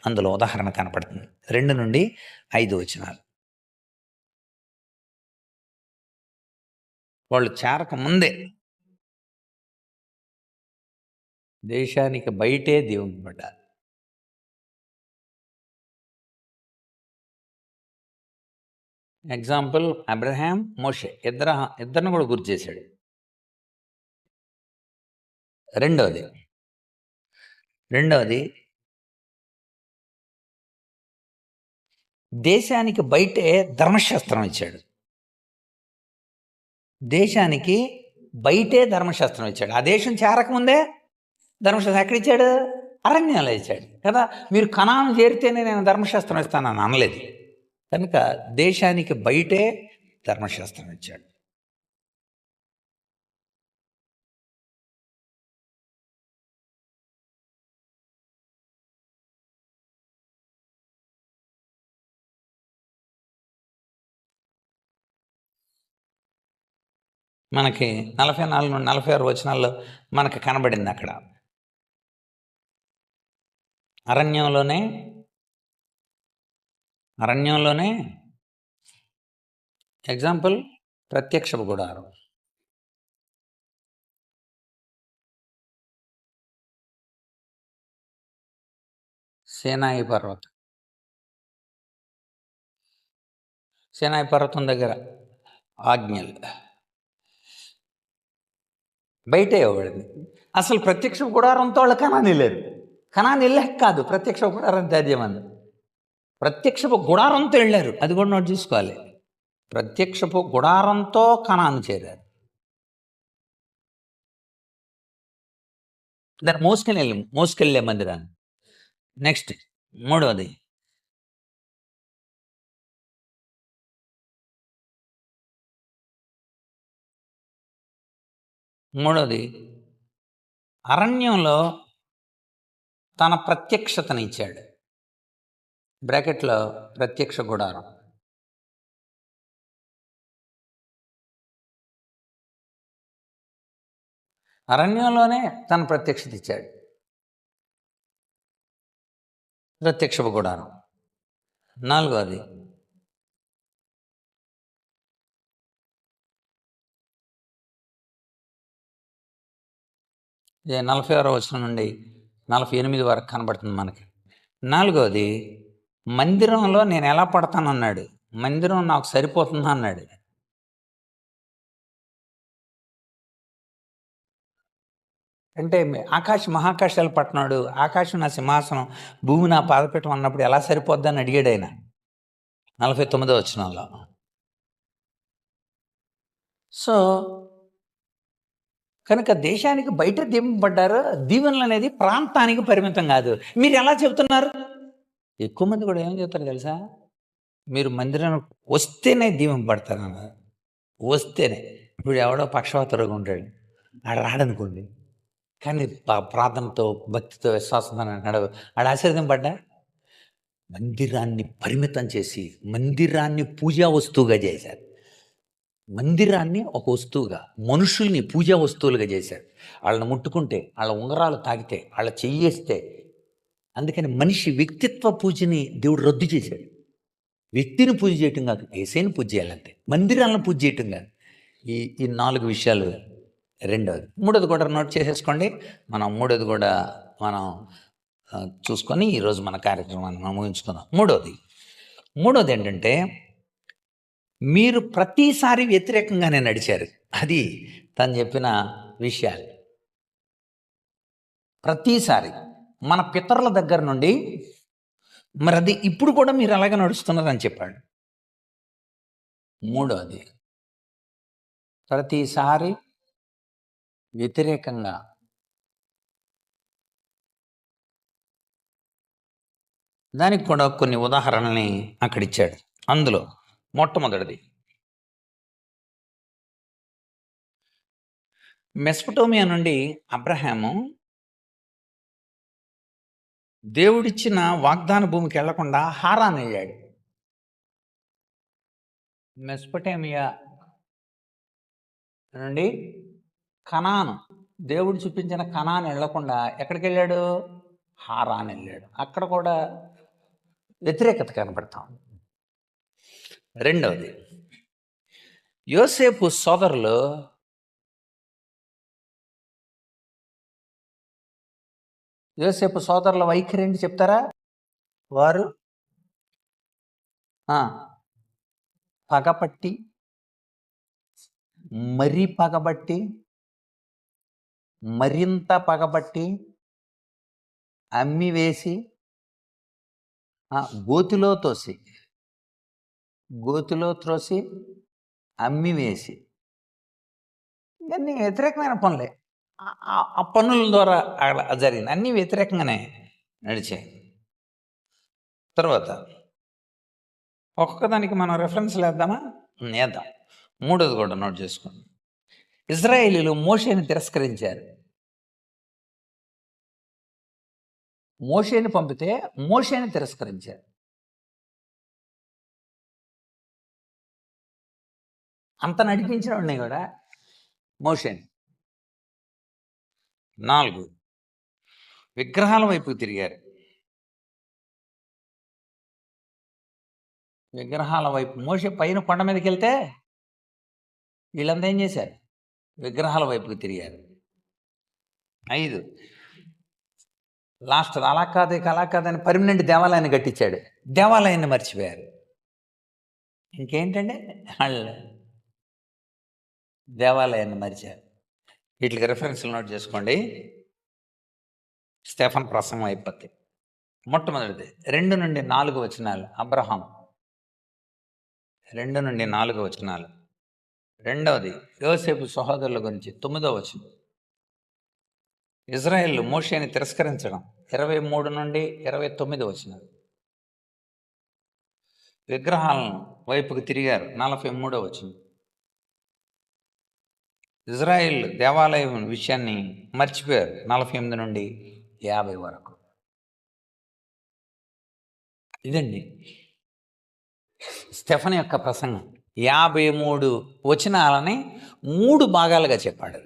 అందులో ఉదాహరణ కనపడుతుంది. 2 నుండి 5 వచనాలు. వాళ్ళు చేరక ముందే దేశానికి బయటే దీవింపబడ్డారు. ఎగ్జాంపుల్ అబ్రహాం, మోషే ఇద్దరిని కూడా గుర్తు చేశాడు. రెండవది దేశానికి బయటే ధర్మశాస్త్రం ఇచ్చాడు. దేశానికి బయటే ధర్మశాస్త్రం ఇచ్చాడు. ఆ దేశం చేరకముందే ధర్మశాస్త్రం ఎక్కడిచ్చాడు? అరణ్యంలో ఇచ్చాడు కదా. మీరు కనాను చేరితేనే నేను ధర్మశాస్త్రం ఇస్తానని అనలేదు. కనుక దేశానికి బయటే ధర్మశాస్త్రం ఇచ్చాడు. మనకి 44 నుండి 46 వచనాల్లో మనకు కనబడింది. అక్కడ అరణ్యంలోనే ఎగ్జాంపుల్ ప్రత్యక్షపు గుడారం, సేనాయి పర్వతం దగ్గర ఆజ్ఞలు బయటే ఇవ్వబడింది. అసలు ప్రత్యక్ష గుడారంతో వాళ్ళు కనాని లేదు. కనాని వెళ్ళాక కాదు, ప్రత్యక్ష గుడారం త్యాజ్యమంది. ప్రత్యక్షపు గుడారంతో వెళ్ళారు. అది కూడా నోట్ చూసుకోవాలి. ప్రత్యక్షపు గుడారంతో కనాను చేరారు. దాన్ని మోసుకెళ్ళే మందిరాన్ని. నెక్స్ట్ మూడవది అరణ్యంలో తన ప్రత్యక్షతని ఇచ్చాడు. బ్రాకెట్లో ప్రత్యక్ష గుడారం. అరణ్యంలోనే తన ప్రత్యక్షత ఇచ్చాడు. ప్రత్యక్షపు గుడారం. నాలుగవది ఇది 46వ వచనం నుండి 48 వరకు కనబడుతుంది మనకి. నాలుగవది మందిరంలో నేను ఎలా పడతానన్నాడు. మందిరం నాకు సరిపోతుందా అన్నాడు. అంటే మహాకాశాలు పట్టినాడు. ఆకాశం నా సింహాసనం, భూమి నా పాదపీఠం అన్నప్పుడు ఎలా సరిపోద్దని అడిగాడు ఆయన 49వ వచనంలో. సో కనుక దేశానికి బయట దీవింపబడ్డారు. దీవెనలు అనేది ప్రాంతానికి పరిమితం కాదు. మీరు ఎలా చెబుతున్నారు? ఎక్కువ మంది కూడా ఏం చెప్తారు తెలుసా? మీరు మందిరం వస్తేనే దీవింపబడతారు అన్నారు. వస్తేనే. ఇప్పుడు ఎవడో పక్షవాతరోగి ఉంటాడు, ఆడ రాడనుకోండి, కానీ ప్రార్థనతో భక్తితో విశ్వాసంతో అన్నాడు, ఆడ ఆశీర్వదింపడ్డా. మందిరాన్ని పరిమితం చేసి మందిరాన్ని పూజా వస్తువుగా చేశారు. మందిరాన్ని ఒక వస్తువుగా, మనుషుల్ని పూజా వస్తువులుగా చేశారు. వాళ్ళని ముట్టుకుంటే, వాళ్ళ ఉంగరాలు తాకితే, వాళ్ళ చెయ్యేస్తే. అందుకని మనిషి వ్యక్తిత్వ పూజని దేవుడు రద్దు చేశాడు. వ్యక్తిని పూజ చేయటం కాదు, ఏసైని పూజ చేయాలంటే. మందిరాలను పూజ చేయటం కాదు. ఈ 4 విషయాలు. రెండవది. మూడోది కూడా నోట్ చేసేసుకోండి. మనం మూడోది కూడా మనం చూసుకొని ఈరోజు మన కార్యక్రమాన్ని మనం ముగించుకుందాం. మూడోది ఏంటంటే, మీరు ప్రతిసారి వ్యతిరేకంగానే నడిచారు. అది తను చెప్పిన విషయాలు. ప్రతిసారి మన పితరుల దగ్గర నుండి, మరి అది ఇప్పుడు కూడా మీరు అలాగే నడుస్తున్నారని చెప్పాడు. మూడోది, ప్రతిసారి వ్యతిరేకంగా. దానికి కూడా కొన్ని ఉదాహరణల్ని అక్కడ ఇచ్చాడు. అందులో మొట్టమొదటిది, మెస్పటోమియా నుండి అబ్రహాము దేవుడిచ్చిన వాగ్దాన భూమికి వెళ్లకుండా హారాన్ వెళ్ళాడు. మెస్పటోమియా నుండి కనాను, దేవుడు చూపించిన కనాను వెళ్లకుండా ఎక్కడికి వెళ్ళాడు? హారాన్ వెళ్ళాడు. అక్కడ కూడా వ్యతిరేకత కనబడతాం. రెండవది, యోసేపు సోదరులు వైఖరి ఏంటి చెప్తారా? వారు పగపట్టి, పగబట్టి, మరింత పగబట్టి, అమ్మివేసి, గోతిలో త్రోసి, అమ్మివేసి, ఇవన్నీ వ్యతిరేకమైన పనులే. ఆ పనుల ద్వారా జరిగింది. అన్నీ వ్యతిరేకంగానే నడిచాయి. తర్వాత ఒక్కొక్క దానికి మనం రెఫరెన్స్లు వేద్దామా? వేద్దాం. మూడోది కూడా నోట్ చేసుకోండి. ఇజ్రాయేలీలు మోషేని తిరస్కరించారు. మోషేని పంపితే మోషేని తిరస్కరించారు. అంత నడిపించిన వాడిని కూడా మోషేని. 4 విగ్రహాల వైపు తిరిగారు. విగ్రహాల వైపు మోషే పైన కొండ మీదకి వెళ్తే వీళ్ళంతా ఏం చేశారు? విగ్రహాల వైపుకి తిరిగారు. 5 లాస్ట్ అలా కాదని పర్మనెంట్ దేవాలయాన్ని కట్టించాడు. దేవాలయాన్ని మర్చిపోయారు. ఇంకేంటండి వాళ్ళు దేవాలయాన్ని మర్చారు. వీటికి రెఫరెన్స్లు నోట్ చేసుకోండి. స్టెఫన్ ప్రసంగం అయిపోద్ది. మొట్టమొదటిది 2 నుండి 4 వచనాలు అబ్రహాం. 2 నుండి 4 వచనాలు. రెండవది యోసేపు సహోదరుల గురించి 9వ వచనం. ఇజ్రాయేల్ మోషేని తిరస్కరించడం 23 నుండి 29 వచనాలు. విగ్రహాలను వైపుకు తిరిగారు 43వ వచనం. ఇజ్రాయేల్ దేవాలయం విషయాన్ని మర్చిపోయారు 48 నుండి 50 వరకు. ఇదండి స్టెఫన్ యొక్క ప్రసంగం. 53 వచనాలని 3 భాగాలుగా చెప్పాడు.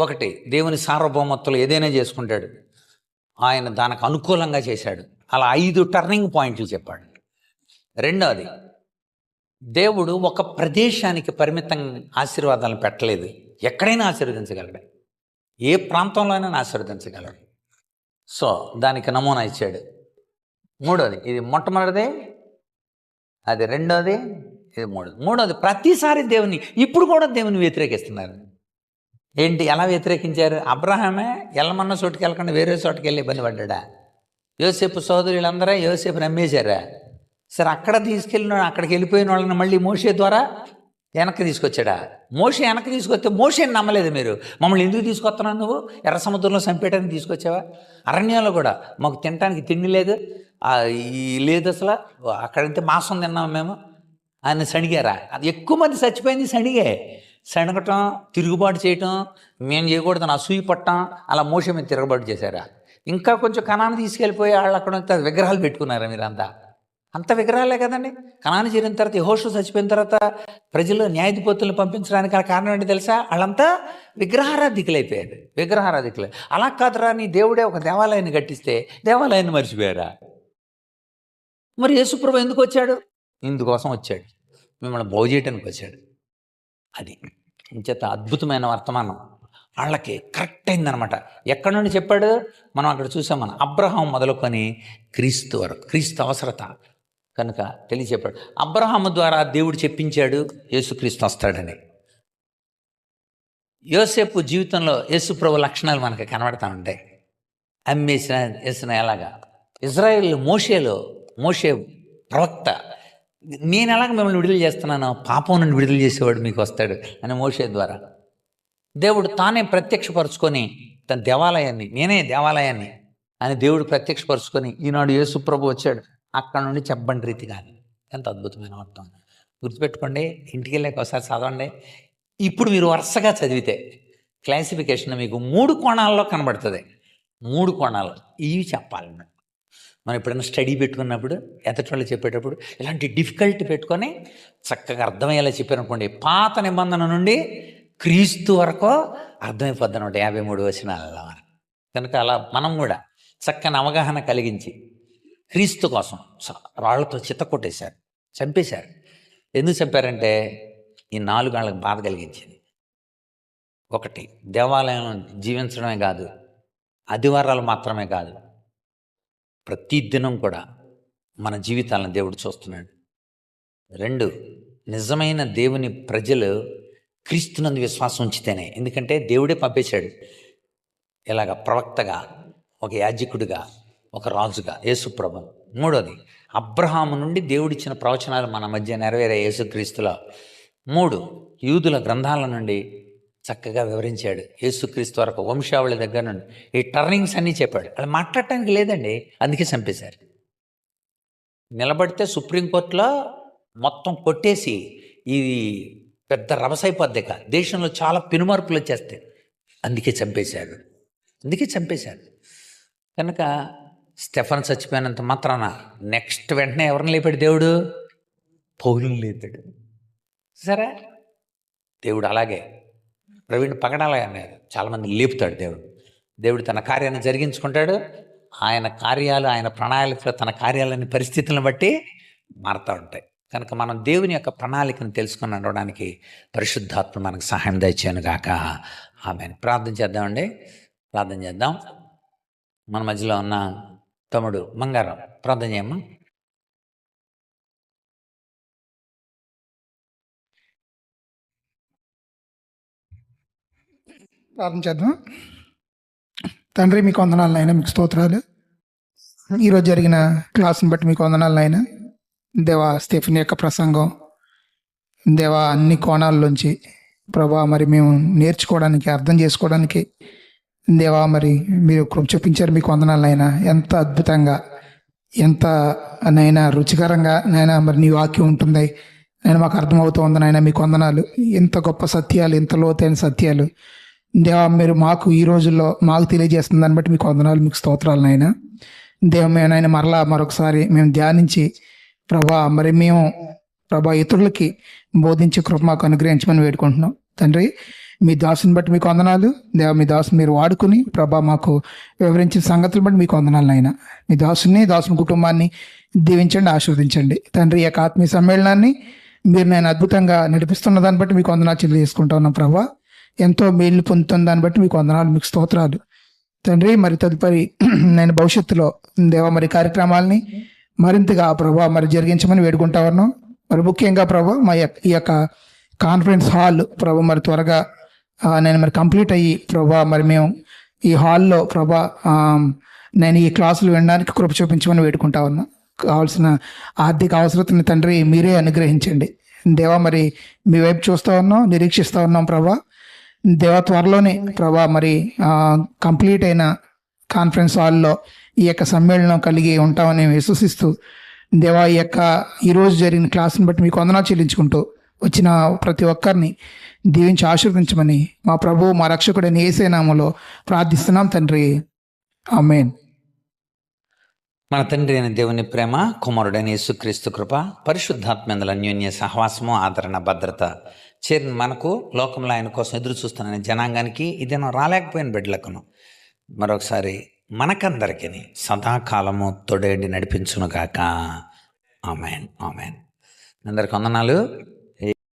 ఒకటి, దేవుని సార్వభౌమత్వం ఏదైనా చేసుకుంటాడు, ఆయన దానికి అనుకూలంగా చేశాడు. అలా 5 టర్నింగ్ పాయింట్లు చెప్పాడు. రెండవది, దేవుడు ఒక ప్రదేశానికి పరిమితం ఆశీర్వాదాలను పెట్టలేదు, ఎక్కడైనా ఆశీర్వదించగలడు, ఏ ప్రాంతంలోనైనా ఆశీర్వదించగలడు. సో దానికి నమూనా ఇచ్చాడు. మూడోది, ఇది మొట్టమొదటిది, అది రెండోది, ఇది మూడోది. ప్రతిసారి దేవుని, ఇప్పుడు కూడా దేవుని వ్యతిరేకిస్తున్నారు. ఏంటి, ఎలా వ్యతిరేకించారు? అబ్రహామే ఎల్లమన్న చోటుకి వెళ్ళకుండా వేరే చోటుకి వెళ్ళి ఇబ్బంది పడ్డా? యోసేపు సోదరులందరూ యోసేపు నమ్మేశారా? సరే, అక్కడికి వెళ్ళిపోయిన వాళ్ళని మళ్ళీ మోషే ద్వారా వెనక్కి తీసుకొచ్చాడా? మోషే వెనక్కి తీసుకొస్తే మోషేని నమ్మలేదు. మీరు మమ్మల్ని ఎందుకు తీసుకొస్తున్నావు? నువ్వు ఎర్ర సముద్రంలో చంపేయడానికి తీసుకొచ్చావా? అరణ్యంలో కూడా మాకు తినడానికి తిండి లేదు, లేదు అసలు, అక్కడంతే మాంసం తిన్నాము మేము అని సణిగారా? అది ఎక్కువ మంది చచ్చిపోయింది సణిగే. సణగటం, తిరుగుబాటు చేయటం, మేము చేయకూడదని అసూయ పట్టం, అలా మోషే మీద తిరుగుబాటు చేశారా? ఇంకా కొంచెం కణాన్ని తీసుకెళ్ళిపోయి వాళ్ళు అక్కడ విగ్రహాలు పెట్టుకున్నారా? మీరంతా అంత విగ్రహాలే కదండి. కణాన్ని చేరిన తర్వాత, యెహోషువ చచ్చిపోయిన తర్వాత ప్రజలు న్యాయాధిపతులను పంపించడానికి ఆ కారణం ఏంటి తెలుసా? వాళ్ళంతా విగ్రహారాధికులే. అలా కాదురా, నీ దేవుడే ఒక దేవాలయాన్ని కట్టిస్తే దేవాలయాన్ని మర్చిపోయారా? మరి యేసుప్రభు ఎందుకు వచ్చాడు? ఇందుకోసం వచ్చాడు, మిమ్మల్ని బాగు చేయడానికి వచ్చాడు. అది ఇంచేత అద్భుతమైన వర్తమానం వాళ్ళకి కరెక్ట్ అయిందనమాట. ఎక్కడి నుండి చెప్పాడు? మనం అక్కడ చూసాం. మనం అబ్రహాం మొదలుకొని క్రీస్తు వరకు, క్రీస్తు అవసరత కనుక తెలియచెప్పాడు. అబ్రహాము ద్వారా దేవుడు చెప్పించాడు యేసుక్రీస్తు వస్తాడని. యోసేపు జీవితంలో యేసుప్రభు లక్షణాలు మనకు కనబడతా ఉంటాయి. అమ్మేసిన ఎలాగా? ఇజ్రాయేల్ మోషే ప్రవక్త, నేను ఎలాగ మిమ్మల్ని విడుదల చేస్తున్నాను, పాపం నుండి విడుదల చేసేవాడు మీకు వస్తాడు అని మోషే ద్వారా దేవుడు తానే ప్రత్యక్షపరుచుకొని తన దేవాలయాన్ని, నేనే దేవాలయాన్ని అని దేవుడు ప్రత్యక్షపరుచుకొని ఈనాడు యేసుప్రభు వచ్చాడు. అక్కడ నుండి చెప్పండి రీతిగా. ఎంత అద్భుతమైన అర్థం గుర్తుపెట్టుకోండి. ఇంటికి వెళ్ళాక ఒకసారి చదవండి. ఇప్పుడు మీరు వరుసగా చదివితే క్లాసిఫికేషన్ మీకు 3 కోణాల్లో కనబడుతుంది. 3 కోణాలు ఇవి చెప్పాలి. మనం ఎప్పుడైనా స్టడీ పెట్టుకున్నప్పుడు, ఎదటి వాళ్ళు చెప్పేటప్పుడు ఇలాంటి డిఫికల్ట్ పెట్టుకొని చక్కగా అర్థమయ్యేలా చెప్పారనుకోండి, పాత నిబంధన నుండి క్రీస్తు వరకు అర్థమైపోద్ది అనమాట 53 వచనాలలో. కనుక అలా మనం కూడా చక్కని అవగాహన కలిగించి క్రీస్తు కోసం రాళ్లతో చిత్తకొట్టేశారు, చంపేశారు. ఎందుకు చంపారంటే ఈ 4 వాళ్ళకి బాధ కలిగించింది. ఒకటి, దేవాలయంలో జీవించడమే కాదు, ఆదివారాలు మాత్రమే కాదు, ప్రతి దినం కూడా మన జీవితాలను దేవుడు చూస్తున్నాడు. 2, నిజమైన దేవుని ప్రజలు క్రీస్తునందు విశ్వాసం ఉంచితేనే. ఎందుకంటే దేవుడే పంపించాడు ఇలాగ ప్రవక్తగా, ఒక యాజకుడిగా, ఒక రాజుగా యేసుప్రభు. 3, అబ్రహాము నుండి దేవుడిచ్చిన ప్రవచనాలు మన మధ్య నెరవేరే యేసుక్రీస్తులో. 3, యూదుల గ్రంథాల నుండి చక్కగా వివరించాడు. యేసుక్రీస్తు వరకు వంశావళి దగ్గర నుండి ఈ టర్నింగ్స్ అన్నీ చెప్పాడు. అది మాట్లాడటానికి లేదండి, అందుకే చంపేశారు. నిలబడితే సుప్రీంకోర్టులో మొత్తం కొట్టేసి ఇది పెద్ద రభసైపోద్దిక, దేశంలో చాలా పెనుమార్పులు వచ్చేస్తాయి. అందుకే చంపేశాడు. కనుక స్టెఫన్ చచ్చిపోయినంత మాత్రాన నెక్స్ట్ వెంటనే ఎవరిని లేపాడు దేవుడు? పౌలుని లేపాడు. సరే, దేవుడు అలాగే ప్రవీణ్ పగడాలే అన్నారు, చాలామంది లేపుతాడు దేవుడు తన కార్యాన్ని జరిగించుకుంటాడు. ఆయన కార్యాలు, ఆయన ప్రణాళికలో తన కార్యాలని పరిస్థితులను బట్టి మారుతూ ఉంటాయి. కనుక మనం దేవుని యొక్క ప్రణాళికను తెలుసుకుని నడవడానికి పరిశుద్ధాత్మ మనకు సహాయం దయచేయను గాక. ఆమేన్. ప్రార్థన చేద్దామండి. మన మధ్యలో ఉన్న తమ్ముడు మంగారం ప్రార్థన చేయమ్మా. ప్రార్థన చేద్దాం. తండ్రి, మీకు వందనాలు నాయనా, మీకు స్తోత్రాలు. ఈరోజు జరిగిన క్లాస్ని బట్టి మీకు వందనాలు నాయనా. దేవా, స్టెఫెన్ యొక్క ప్రసంగం దేవా అన్ని కోణాల్లోంచి ప్రభా మరి మేము నేర్చుకోవడానికి, అర్థం చేసుకోవడానికి దేవా మరి మీరు కృప చూపించారు. మీకు వందనాలు నాయనా. ఎంత అద్భుతంగా, ఎంత నైనా రుచికరంగా నైనా మరి నీ వాక్యం ఉంటుంది నేను మాకు అర్థమవుతూ ఉంది నాయన. మీకు వందనాలు. ఎంత గొప్ప సత్యాలు, ఎంత లోతైన సత్యాలు దేవా మీరు మాకు ఈ రోజుల్లో మాకు తెలియజేస్తుంది. దాన్ని బట్టి మీకు వందనాలు, మీకు స్తోత్రాలు నాయన. మేమైనా మరలా మరొకసారి మేము ధ్యానించి ప్రభా మరి మేము ప్రభా ఇతరులకి బోధించే కృప మాకు అనుగ్రహించమని వేడుకుంటున్నాం. తండ్రి, మీ దాసుని బట్టి మీకు వందనాలు. దేవ, మీ దాసుని మీరు వాడుకుని ప్రభా మాకు వివరించిన సంగతులు బట్టి మీకు వందనాలు నాయన. మీ దాసుని కుటుంబాన్ని దీవించండి, ఆశీర్వదించండి. తండ్రి, ఈ యొక్క ఆత్మీయ సమ్మేళనాన్ని మీరు నేను అద్భుతంగా నడిపిస్తున్న దాన్ని బట్టి మీకు వందనాలు తెలియజేసుకుంటా ఉన్నాం. ప్రభా, ఎంతో మేలు పొందుతున్న దాన్ని బట్టి మీకు వందనాలు, మీకు స్తోత్రాలు. తండ్రి, మరి తదుపరి నేను భవిష్యత్తులో దేవ మరి కార్యక్రమాలని మరింతగా ప్రభా మరి జరిగించమని వేడుకుంటా ఉన్నాం. మరి ముఖ్యంగా ప్రభా మా ఈ యొక్క కాన్ఫరెన్స్ హాల్ ప్రభా మరి త్వరగా నేను మరి కంప్లీట్ అయ్యి ప్రభా మరి మేము ఈ హాల్లో ప్రభా నేను ఈ క్లాసులు వినడానికి కృప చూపించమని వేడుకుంటా ఉన్నా. కావాల్సిన ఆర్థిక అవసరతని తండ్రి మీరే అనుగ్రహించండి. దేవా, మరి మీ వైపు చూస్తూ ఉన్నాం, నిరీక్షిస్తూ ఉన్నాం ప్రభా. దేవా, త్వరలోనే ప్రభా మరి కంప్లీట్ అయిన కాన్ఫరెన్స్ హాల్లో ఈ యొక్క సమ్మేళనం కలిగి ఉంటామని విశ్వసిస్తూ దేవా ఈ యొక్క ఈరోజు జరిగిన క్లాసుని బట్టి మీకు వందనాలు చెల్లించుకుంటూ వచ్చిన ప్రతి ఒక్కరిని దీవించి ఆశీర్వదించమని మా ప్రభు, మా రక్షకుడైన యేసే నామములో ప్రార్థిస్తున్నాం తండ్రి. ఆమేన్. మన తండ్రి అయిన దేవుని ప్రేమ, కుమారుడైన యేసుక్రీస్తు కృప, పరిశుద్ధాత్మేందుల అన్యోన్య సహవాసము, ఆదరణ, భద్రత చేరిన మనకు, లోకంలో ఆయన కోసం ఎదురు చూస్తున్న జనాంగానికి, ఇదేనో రాలేకపోయిన బిడ్డలకును మరొకసారి మనకందరికీ సదాకాలము తోడేండి నడిపించునుగాక. ఆమేన్. అందరికి వందనాలు.